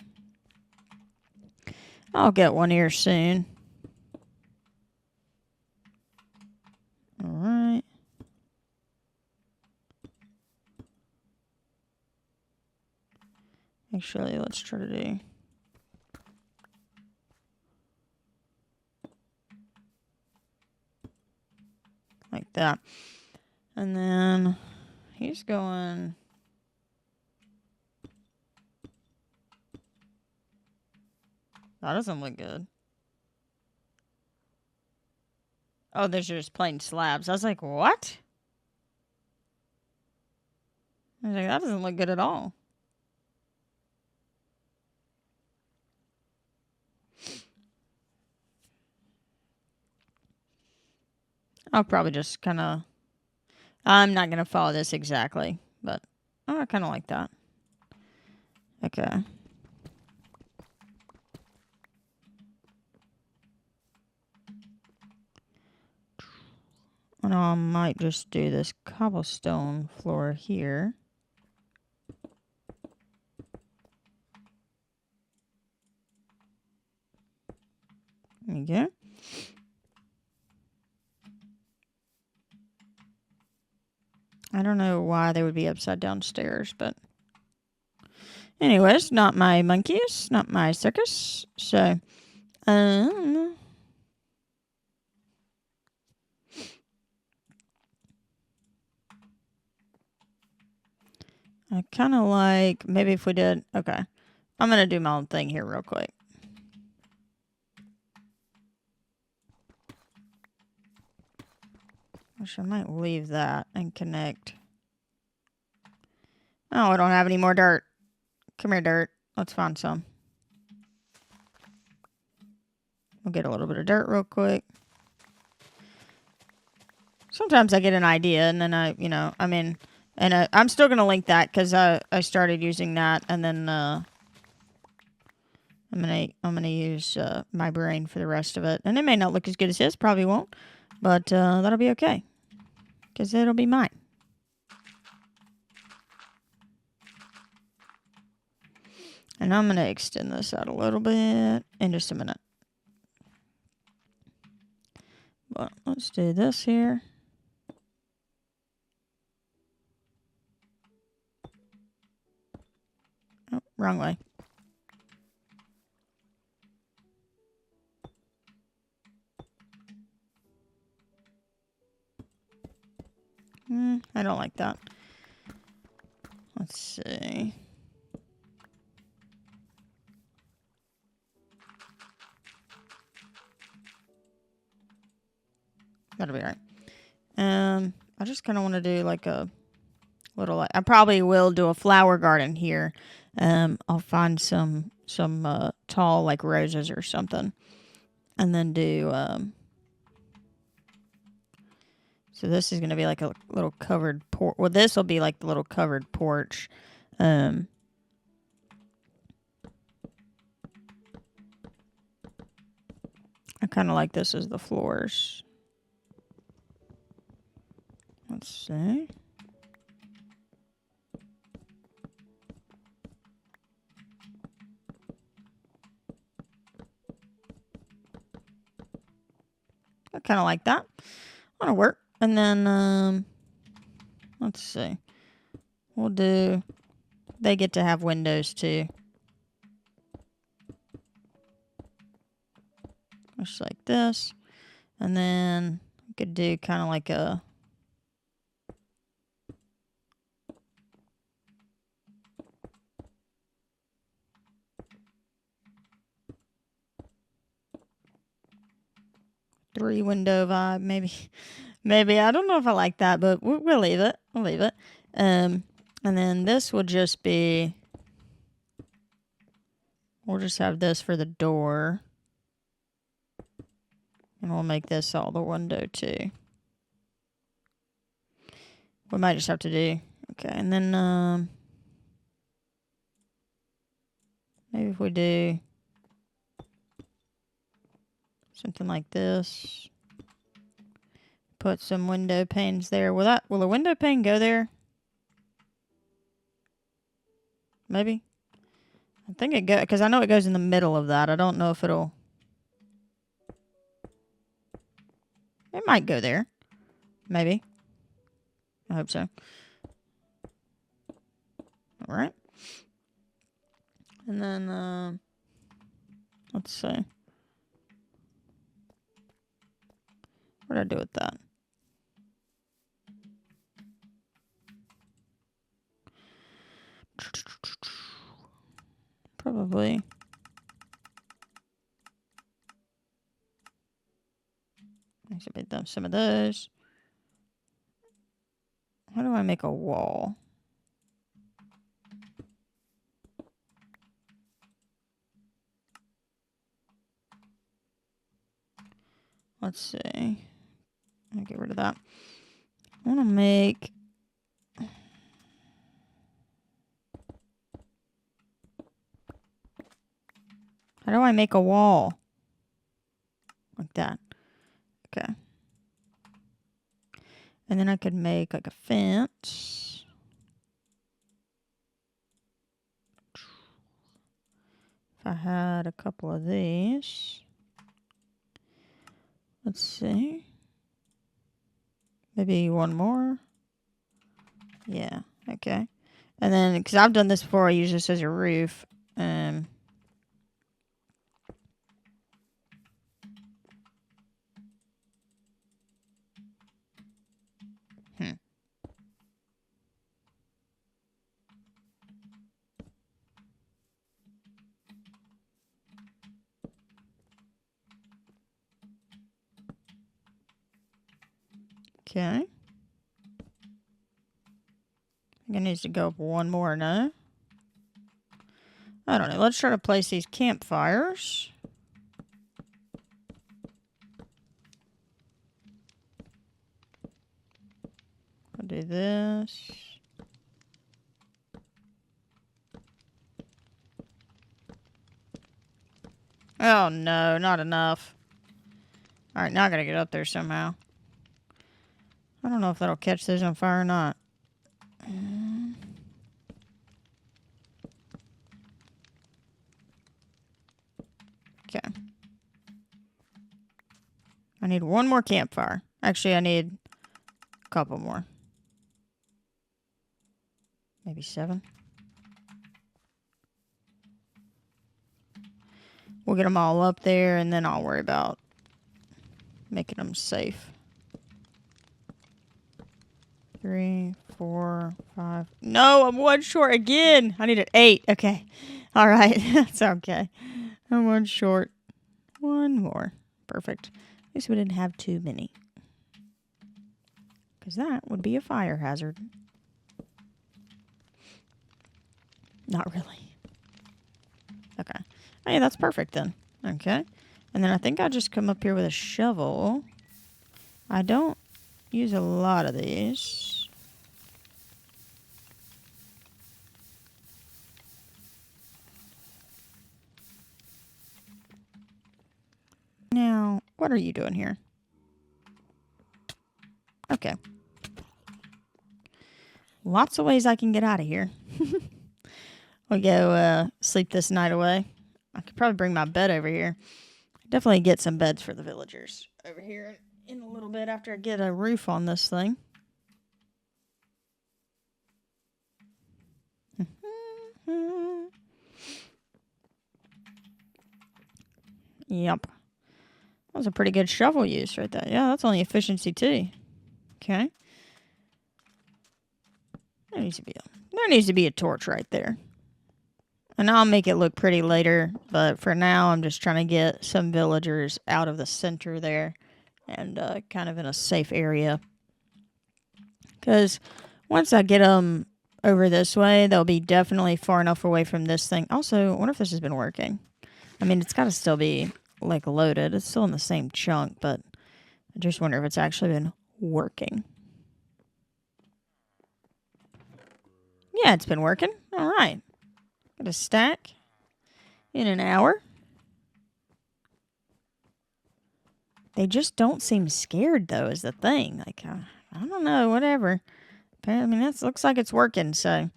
I'll get one here soon. Alright. Actually, let's try to do... like that. And then he's going... That doesn't look good. Oh, there's just plain slabs. I was like, what? I was like, that doesn't look good at all. I'll probably just kind of... I'm not going to follow this exactly, but I kind of like that. Okay. And I might just do this cobblestone floor here. There you go. I don't know why they would be upside down stairs, but anyways, not my monkeys, not my circus. So, I kind of like, maybe if we did, okay. I'm going to do my own thing here real quick. Which I might leave that and connect. Oh, I don't have any more dirt. Come here, dirt. Let's find some. We'll get a little bit of dirt real quick. Sometimes I get an idea and then I'm still going to link that because I started using that and then I'm gonna use my brain for the rest of it. And it may not look as good as his, probably won't. But that'll be okay. Because it'll be mine. And I'm going to extend this out a little bit in just a minute. But let's do this here. Oh, wrong way. I don't like that. Let's see. That'll be right. I just kind of want to do like a little. I probably will do a flower garden here. I'll find some tall like roses or something, and then do. So this is going to be like a little covered porch. Well, this will be like the little covered porch. I kind of like this as the floors. Let's see. I kind of like that. That'll work. And then, let's see. We'll do, they get to have windows too. Just like this. And then we could do kind of like a, three window vibe, maybe. Maybe. I don't know if I like that, but we'll leave it. We'll leave it. And then this will just be, we'll just have this for the door. And we'll make this all the window too. We might just have to do, okay, and then maybe if we do something like this, put some window panes there. Will a window pane go there? Maybe. I think it goes, because I know it goes in the middle of that. I don't know if it'll. It might go there. Maybe. I hope so. All right. And then, let's see. What did I do with that? Probably. I should make them some of those. How do I make a wall? Let's see. I'll get rid of that. I want to make. How do I make a wall? Like that. Okay. And then I could make like a fence. If I had a couple of these. Let's see. Maybe one more. Yeah, okay. And then, because I've done this before, I use this as a roof. Okay. I think it needs to go up one more, no? I don't know. Let's try to place these campfires. I'll do this. Oh, no, not enough. Alright, now I gotta get up there somehow. I don't know if that'll catch those on fire or not. Okay. I need one more campfire. Actually, I need a couple more. Maybe 7. We'll get them all up there, and then I'll worry about making them safe. 3, 4, 5. No, I'm one short again. I needed 8. Okay. All right. That's okay. I'm one short. One more. Perfect. At least we didn't have too many. Because that would be a fire hazard. Not really. Okay. Hey, that's perfect then. Okay. And then I think I'll just come up here with a shovel. I don't use a lot of these. Now, what are you doing here? Okay. Lots of ways I can get out of here. We'll go sleep this night away. I could probably bring my bed over here. Definitely get some beds for the villagers over here in a little bit after I get a roof on this thing. Yep. That was a pretty good shovel use right there. Yeah, that's only efficiency 2. Okay. There needs to be a torch right there. And I'll make it look pretty later, but for now I'm just trying to get some villagers out of the center there and kind of in a safe area. Because once I get them over this way, they'll be definitely far enough away from this thing. Also, I wonder if this has been working. I mean, it's got to still be like loaded. It's still in the same chunk, but I just wonder if it's actually been working. Yeah, it's been working. All right. Got a stack in an hour. They just don't seem scared, though, is the thing. Like, I don't know, whatever. I mean, that looks like it's working, so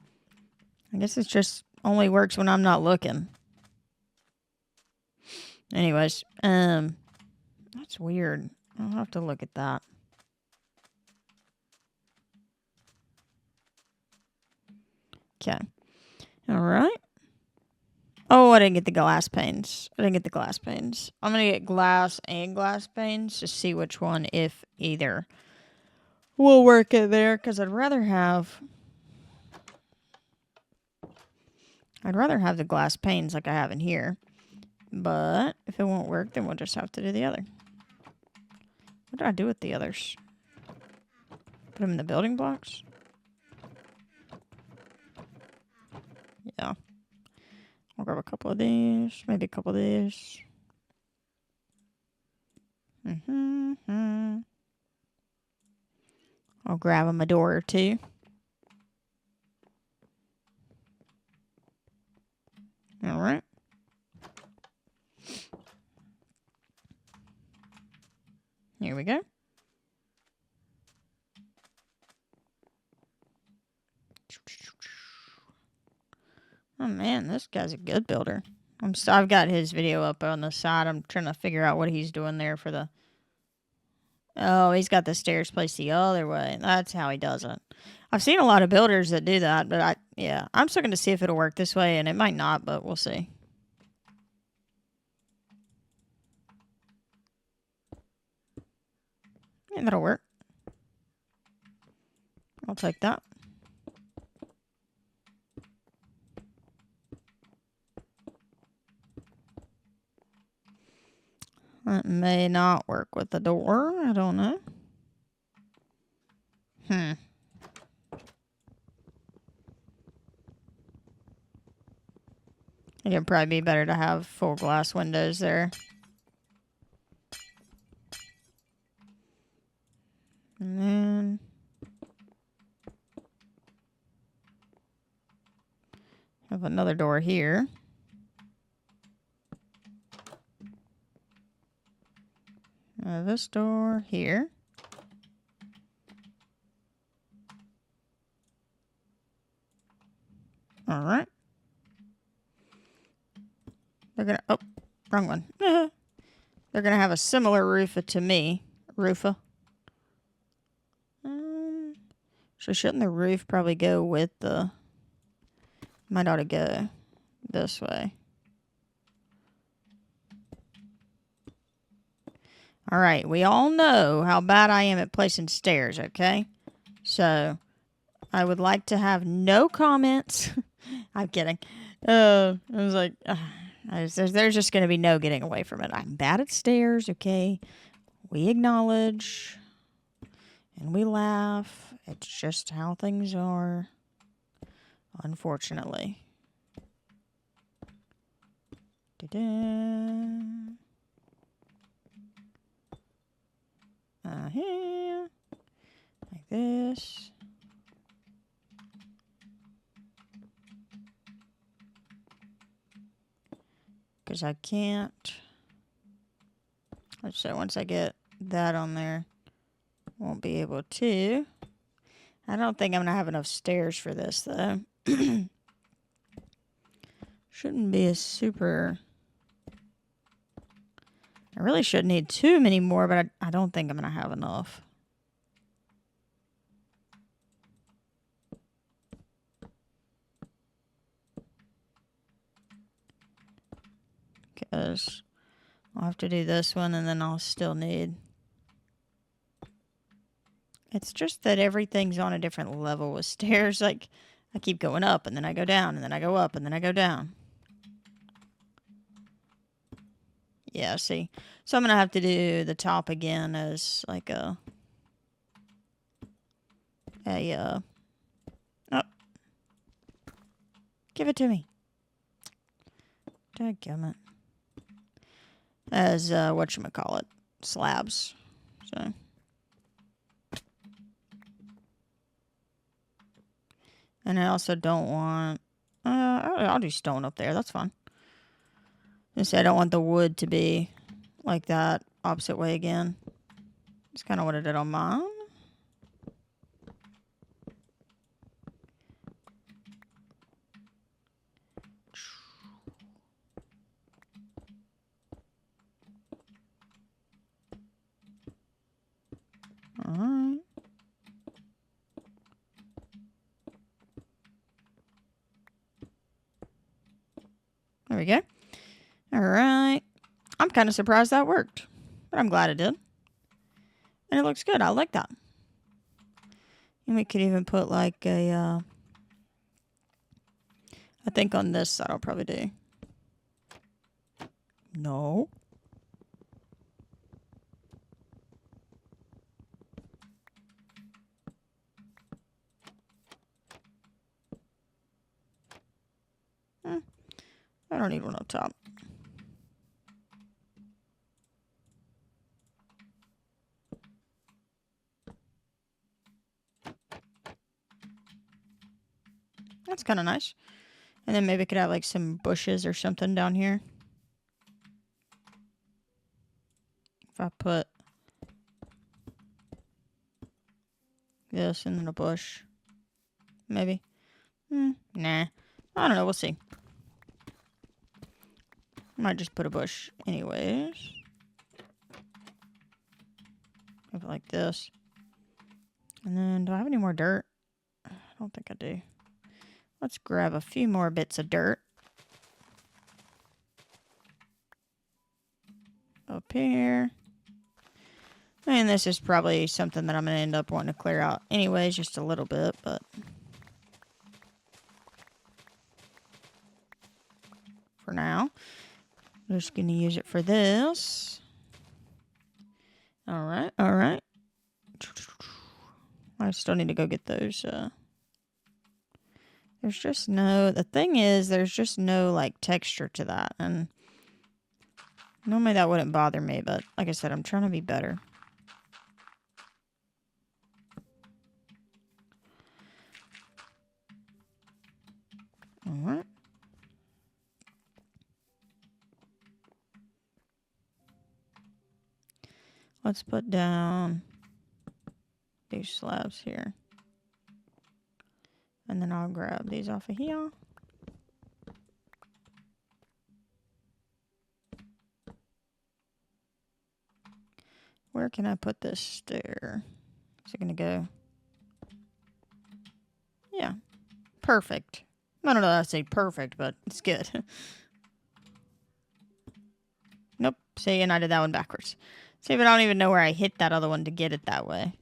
I guess it just only works when I'm not looking. Anyways, that's weird. I'll have to look at that. Okay. All right. Oh, I didn't get the glass panes. I'm going to get glass and glass panes to see which one, if either, will work in there. Because I'd rather have the glass panes like I have in here. But if it won't work, then we'll just have to do the other. What did I do with the others? Put them in the building blocks? Yeah. I'll grab a couple of these. Maybe a couple of these. I'll grab them a door or 2. All right. Here we go. Oh man, this guy's a good builder. I've got his video up on the side. I'm trying to figure out what he's doing there for the... Oh, he's got the stairs placed the other way. That's how he does it. I've seen a lot of builders that do that, but I'm still going to see if it'll work this way, and it might not, but we'll see. Yeah, that'll work. I'll take that. That may not work with the door. I don't know. It'd probably be better to have full glass windows there. And then... have another door here. This door here. All right. They're gonna... oh, wrong one. They're gonna have a similar roof to me. Roofa. So shouldn't the roof probably go with the... might ought to go this way. All right, we all know how bad I am at placing stairs, okay? So, I would like to have no comments. I'm kidding. I was like, there's just going to be no getting away from it. I'm bad at stairs, okay? We acknowledge and we laugh. It's just how things are, unfortunately. Ta-da. Here, like this. Because I can't. So once I get that on there, won't be able to. I don't think I'm going to have enough stairs for this, though. Shouldn't be a super... I really should need too many more, but I don't think I'm going to have enough. Because I'll have to do this one, and then I'll still need... It's just that everything's on a different level with stairs. Like, I keep going up, and then I go down, and then I go up, and then I go down. Yeah, see. So I'm going to have to do the top again as like oh. Give it to me. Dadgummit. As, whatchamacallit, slabs. So. And I also don't want, I'll do stone up there. That's fine. Just I don't want the wood to be like that opposite way again. That's kind of what I did on mine. All right. There we go. All right. I'm kind of surprised that worked, but I'm glad it did. And it looks good. I like that. And we could even put like a, I think on this side I'll probably do. No. I don't need one up top. That's kind of nice. And then maybe I could have like some bushes or something down here. If I put this and then a bush. Maybe. Nah. I don't know. We'll see. Might just put a bush anyways. Have it like this. And then, do I have any more dirt? I don't think I do. Let's grab a few more bits of dirt. Up here. And this is probably something that I'm going to end up wanting to clear out anyways, just a little bit, but for now, I'm just going to use it for this. Alright, alright. I still need to go get those, there's just no, the thing is, there's just no, like, texture to that, and normally that wouldn't bother me, but like I said, I'm trying to be better. Alright. Let's put down these slabs here. And then I'll grab these off of here. Where can I put this stair? Is it going to go? Yeah. Perfect. I don't know how to say perfect, but it's good. Nope. See, and I did that one backwards. See, but I don't even know where I hit that other one to get it that way.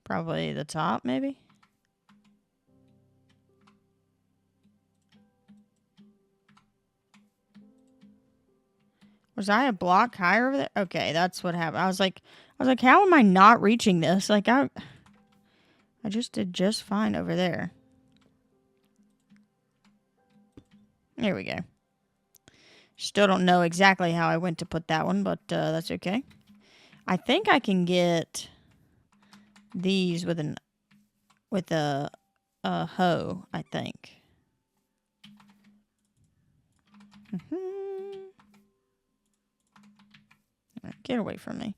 Probably the top, maybe? Was I a block higher over there? Okay, that's what happened. I was like, how am I not reaching this? Like, I just did just fine over there. There we go. Still don't know exactly how I went to put that one, but that's okay. I think I can get these with a hoe, I think. Get away from me.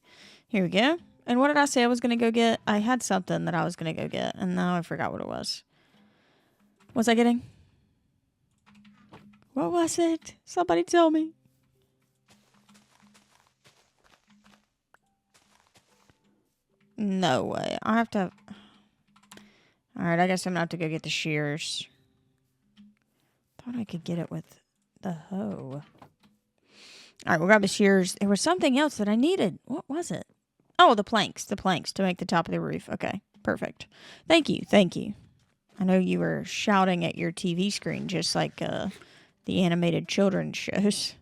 Here we go. And what did I say I was going to go get? I had something that I was going to go get, and now I forgot what it was. What was I getting? What was it? Somebody tell me. No way. I have to... Alright, I guess I'm going to have to go get the shears. Thought I could get it with the hoe. Alright, we'll grab the shears. There was something else that I needed. What was it? Oh, the planks. The planks to make the top of the roof. Okay, perfect. Thank you, thank you. I know you were shouting at your TV screen just like the animated children's shows.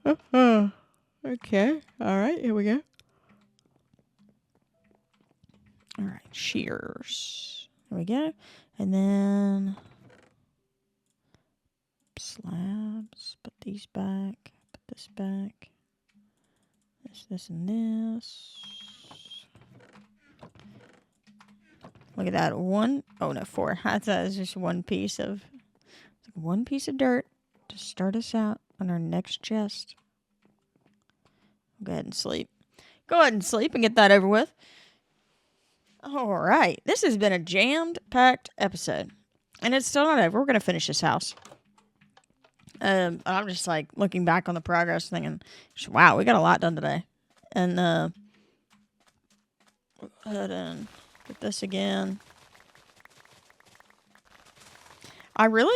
Okay, alright, here we go. Alright, shears. There we go. And then... slabs. Put these back. Put this back. This, and this. Look at that. One. Oh, no, four. I thought it was just one piece of... one piece of dirt to start us out on our next chest. Go ahead and sleep. Go ahead and sleep and get that over with. All right. This has been a jammed-packed episode. And it's still not over. We're going to finish this house. I'm just like looking back on the progress thinking, wow, we got a lot done today. And go ahead and get this again. I've been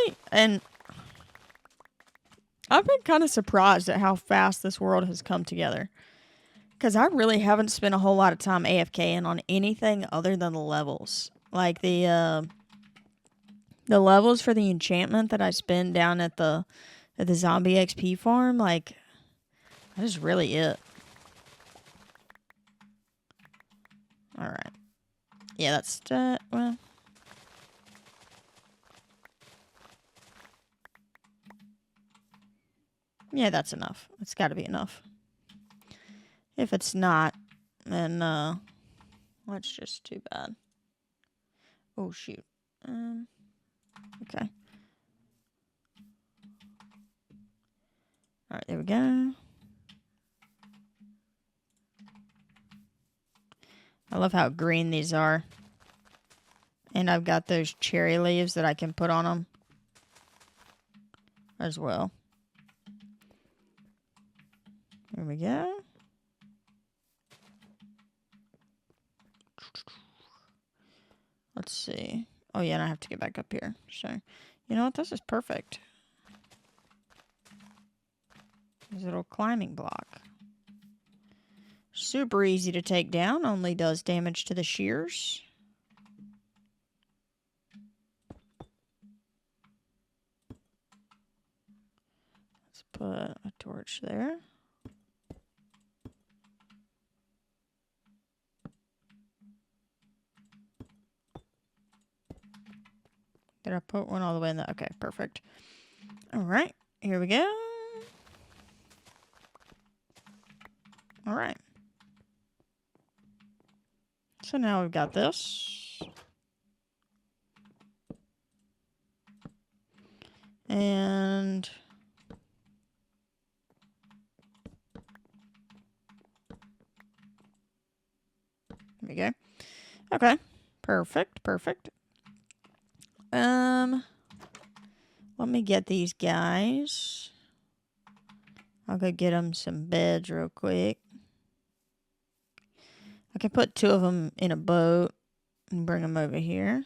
kind of surprised at how fast this world has come together. Because I really haven't spent a whole lot of time AFKing on anything other than the levels. Like the levels for the enchantment that I spend down at the zombie XP farm, like, that is really it. Alright. Yeah, that's, well. Yeah, that's enough. It's gotta be enough. If it's not, then, that's just too bad. Oh, shoot. Okay. Alright, there we go. I love how green these are. And I've got those cherry leaves that I can put on them as well. There we go. Let's see. Oh, yeah, and I have to get back up here. So, you know what? This is perfect. This little climbing block. Super easy to take down. Only does damage to the shears. Let's put a torch there. Did I put one all the way in the... Okay, perfect. All right, here we go. All right. So now we've got this. And... there we go. Okay, perfect, perfect. Let me get these guys. I'll go get them some beds real quick. I can put 2 of them in a boat and bring them over here.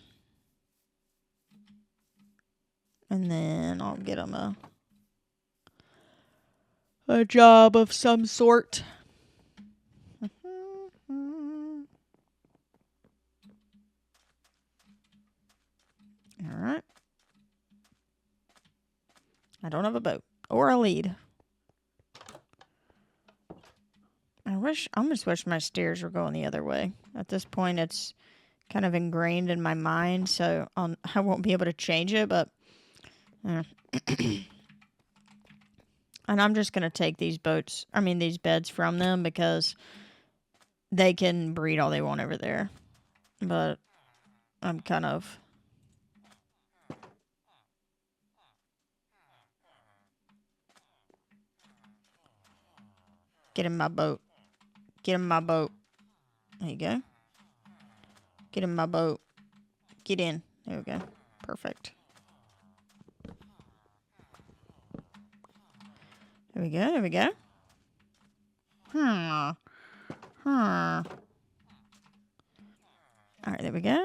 And then I'll get them a job of some sort. All right. I don't have a boat or a lead. I almost wish my stairs were going the other way. At this point, it's kind of ingrained in my mind, so I won't be able to change it, but... and I'm just going to take these these beds from them because they can breed all they want over there. But I'm kind of... get in my boat. Get in my boat. There you go. Get in my boat. Get in. There we go. Perfect. There we go. There we go. All right, there we go.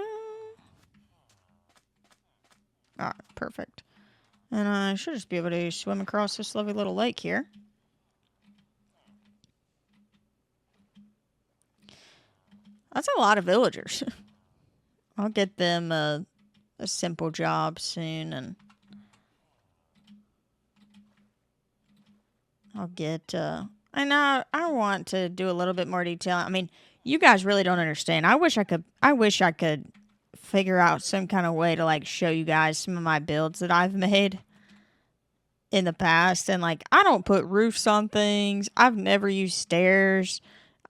All right, perfect. And I should just be able to swim across this lovely little lake here. That's a lot of villagers. I'll get them a simple job soon, and I'll get... and I want to do a little bit more detail. I mean, you guys really don't understand. I wish I could figure out some kind of way to, like, show you guys some of my builds that I've made in the past. And, like, I don't put roofs on things. I've never used stairs.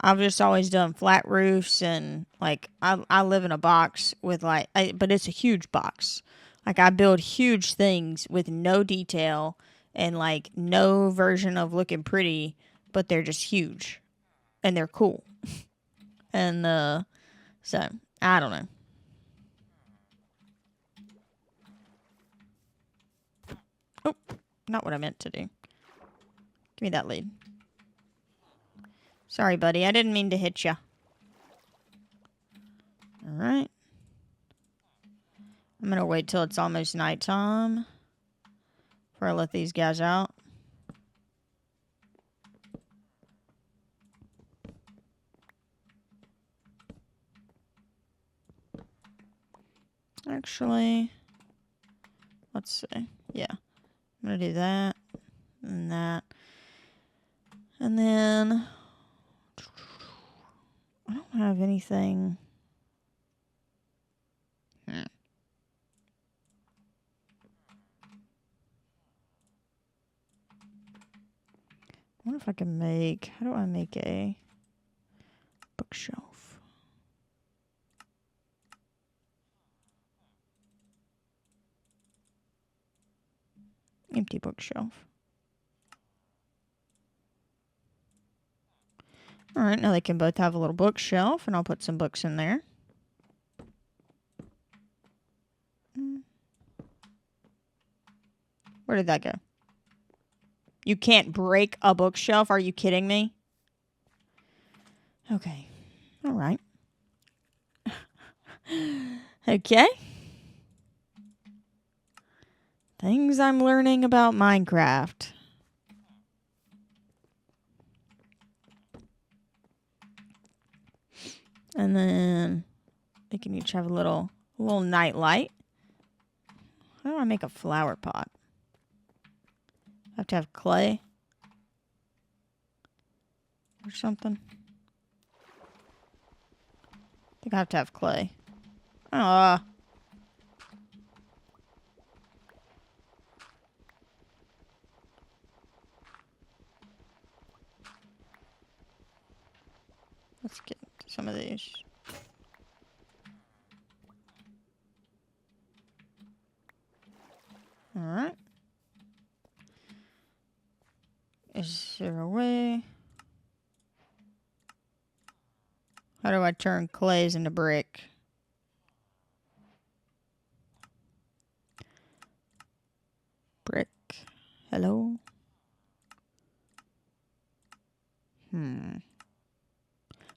I've just always done flat roofs, and, like, I live in a box with, like... but it's a huge box. Like, I build huge things with no detail and, like, no version of looking pretty, but they're just huge. And they're cool. And, so, I don't know. Oh, not what I meant to do. Give me that lead. Sorry, buddy. I didn't mean to hit you. All right. I'm going to wait till it's almost nighttime before I let these guys out. Actually, let's see. Yeah. I'm going to do that and that. And then I don't have anything. I wonder if I can make... how do I make a bookshelf? Empty bookshelf. Alright, now they can both have a little bookshelf, and I'll put some books in there. Where did that go? You can't break a bookshelf? Are you kidding me? Okay. All right. Okay. Things I'm learning about Minecraft. And then they can each have a little night light. How do I make a flower pot? I have to have clay or something. I think I have to have clay. Let's get some of these. Alright. Is there a way? How do I turn clays into brick? Brick. Hello?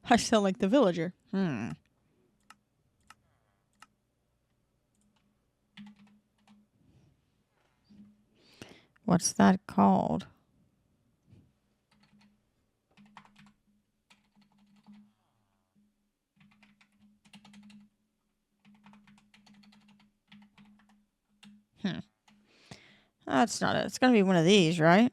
I sound like the villager. What's that called? That's not it. It's gonna be one of these, right?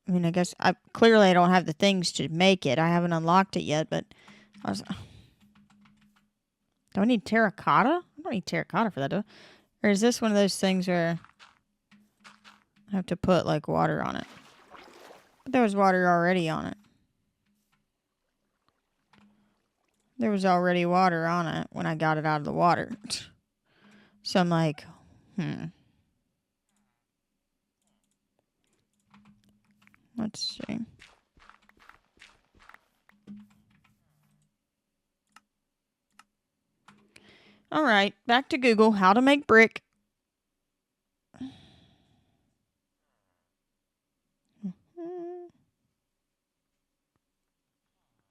I mean, I guess clearly I don't have the things to make it. I haven't unlocked it yet, but do I need terracotta? I don't need terracotta for that, do I? Or is this one of those things where I have to put like water on it? But there was water already on it. There was already water on it when I got it out of the water. So I'm like, Let's see. All right, back to Google. How to make brick.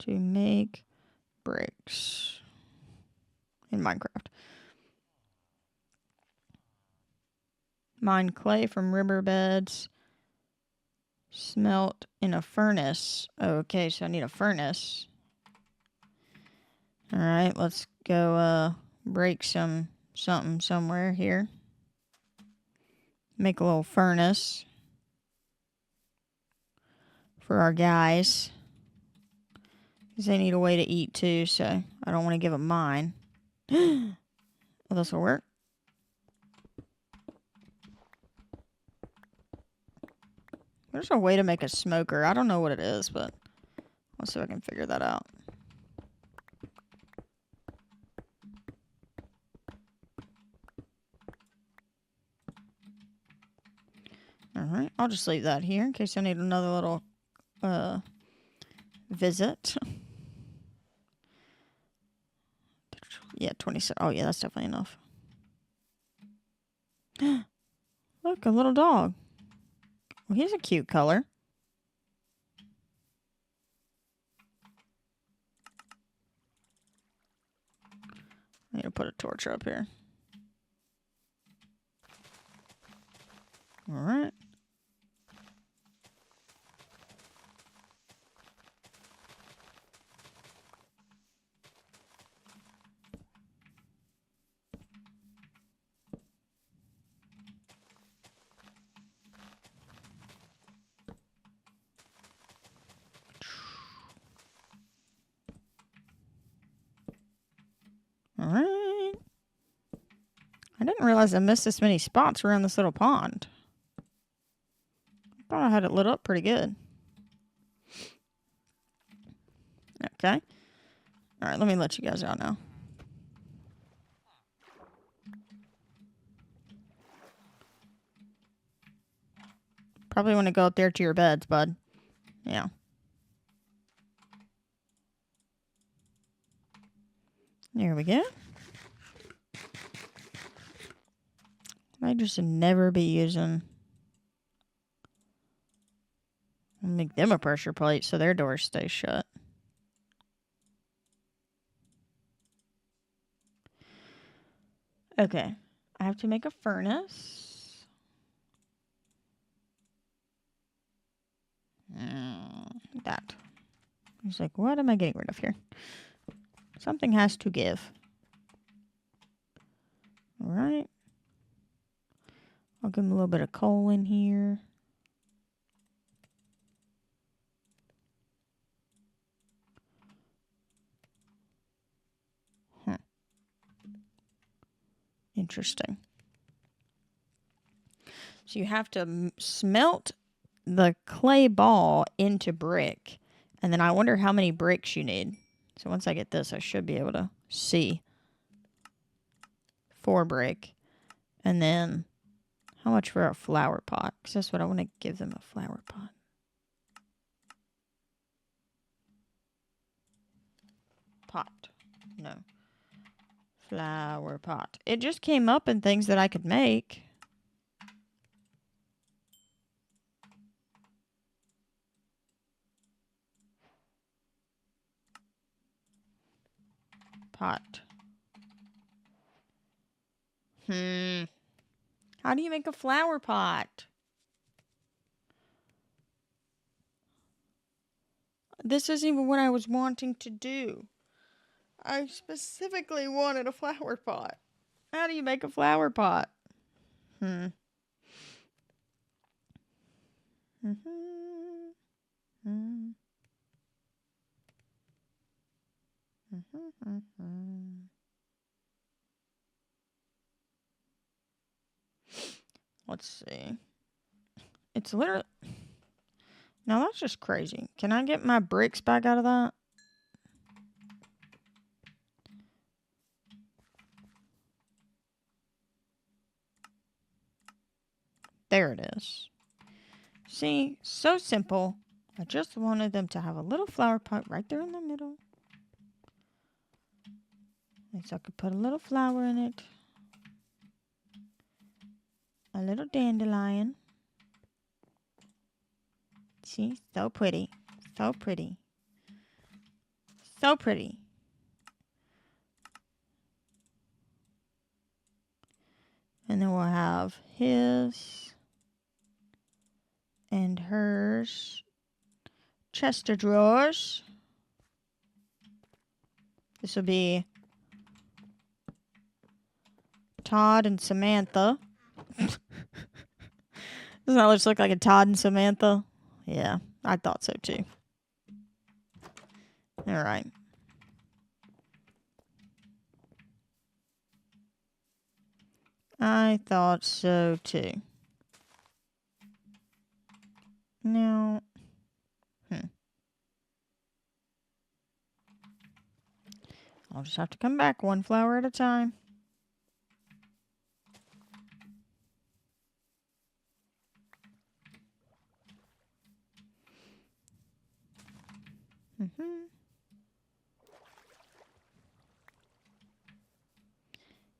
To make bricks in Minecraft. Mine clay from riverbeds. Smelt in a furnace. Okay, so I need a furnace. All right, let's go break something somewhere here. Make a little furnace for our guys. Because they need a way to eat too, so I don't want to give them mine. Well, this will work. There's a way to make a smoker. I don't know what it is, but let's see if I can figure that out. Alright, I'll just leave that here in case I need another little visit. Yeah, 27. Oh, yeah, that's definitely enough. Look, a little dog. Well, he's a cute color. I need to put a torch up here. Alright. Alright. I didn't realize I missed this many spots around this little pond. I thought I had it lit up pretty good. Okay. Alright, let me let you guys out now. Probably want to go up there to your beds, bud. Yeah. There we go. I just never be using. I'll make them a pressure plate so their doors stay shut. Okay. I have to make a furnace. That. He's like, what am I getting rid of here? Something has to give. Alright. I'll give him a little bit of coal in here. Interesting. So you have to smelt the clay ball into brick. And then I wonder how many bricks you need. So once I get this, I should be able to see 4 brick. And then how much for a flower pot? Because that's what I want to give them, a flower pot. Pot. No. Flower pot. It just came up in things that I could make. Pot. How do you make a flower pot? This isn't even what I was wanting to do. I specifically wanted a flower pot. How do you make a flower pot? Let's see. It's literally... Now that's just crazy. Can I get my bricks back out of that? There it is. See? So simple. I just wanted them to have a little flower pot right there in the middle. And so I could put a little flower in it. A little dandelion. See? So pretty. So pretty. So pretty. And then we'll have his and hers chest of drawers. This will be Todd and Samantha. Doesn't that just look like a Todd and Samantha? Yeah, I thought so too. All right. I thought so too. Now, I'll just have to come back one flower at a time.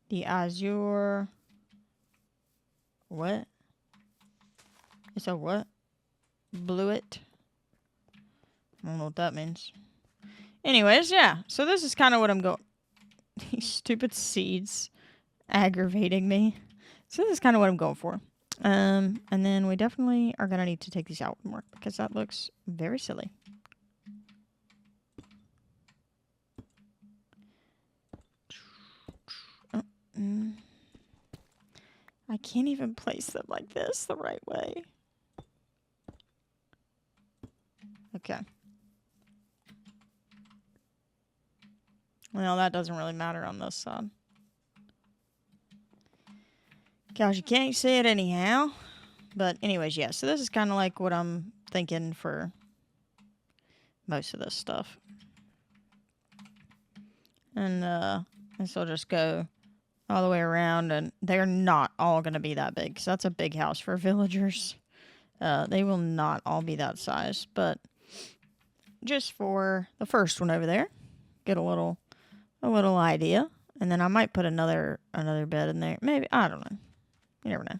The azure. What? It's a what? Bluet. I don't know what that means. Anyways, yeah. So this is kind of what I'm going. These stupid seeds aggravating me. So this is kind of what I'm going for. And then we definitely are going to need to take these out more because that looks very silly. I can't even place them like this the right way. Okay. Well, that doesn't really matter on this side. Gosh, you can't see it anyhow. But anyways, yeah. So this is kind of like what I'm thinking for most of this stuff. And this will just go all the way around. And they're not all going to be that big. Because that's a big house for villagers. They will not all be that size. But just for the first one over there. Get a little idea. And then I might put another bed in there. Maybe. I don't know. You never know.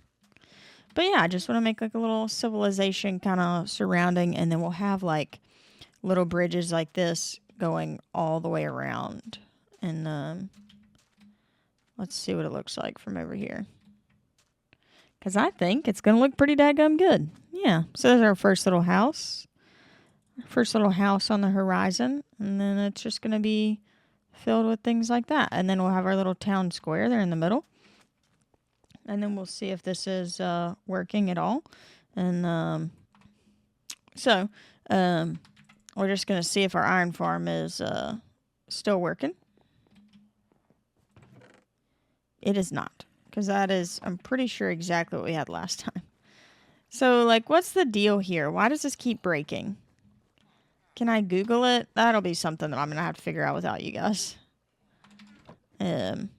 But yeah, I just want to make like a little civilization kind of surrounding, and then we'll have like little bridges like this going all the way around. And let's see what it looks like from over here. Because I think it's going to look pretty dadgum good. Yeah, so there's our first little house. First little house on the horizon. And then it's just going to be filled with things like that. And then we'll have our little town square there in the middle. And then we'll see if this is working at all. And so we're just going to see if our iron farm is still working. It is not. Because that is, I'm pretty sure, exactly what we had last time. So, like, what's the deal here? Why does this keep breaking? Can I Google it? That'll be something that I'm going to have to figure out without you guys. I'll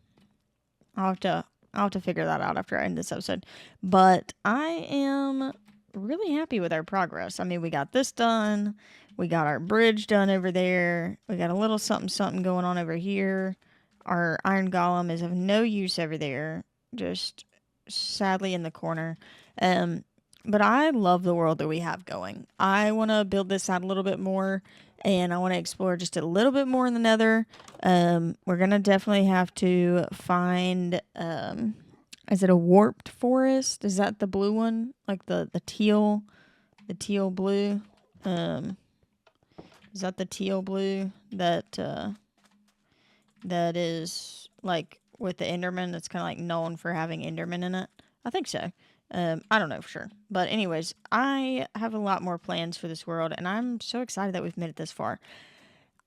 have to figure that out after I end this episode. But I am really happy with our progress. I mean, we got this done. We got our bridge done over there. We got a little something going on over here. Our iron golem is of no use over there. Just sadly in the corner. But I love the world that we have going. I want to build this out a little bit more, and I want to explore just a little bit more in the nether. We're going to definitely have to find, is it a warped forest? Is that the blue one? Like the teal blue? Is that the teal blue that is like with the Enderman? That's kind of like known for having Enderman in it. I think so. I don't know for sure. But anyways, I have a lot more plans for this world, and I'm so excited that we've made it this far.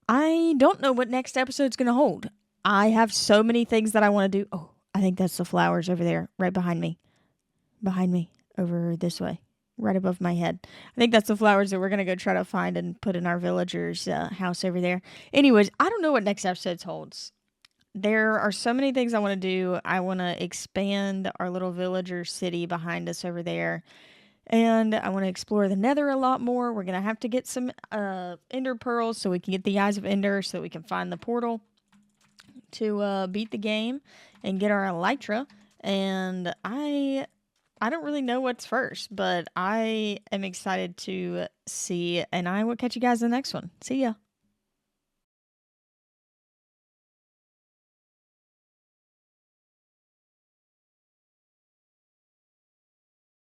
I don't know what next episode's going to hold. I have so many things that I want to do. Oh, I think that's the flowers over there, right behind me. Behind me, over this way, right above my head. I think that's the flowers that we're going to go try to find and put in our villager's house over there. Anyways, I don't know what next episode holds. There are so many things I want to do. I want to expand our little villager city behind us over there. And I want to explore the nether a lot more. We're going to have to get some ender pearls so we can get the eyes of ender so that we can find the portal to beat the game and get our elytra. And I don't really know what's first, but I am excited to see. And I will catch you guys in the next one. See ya.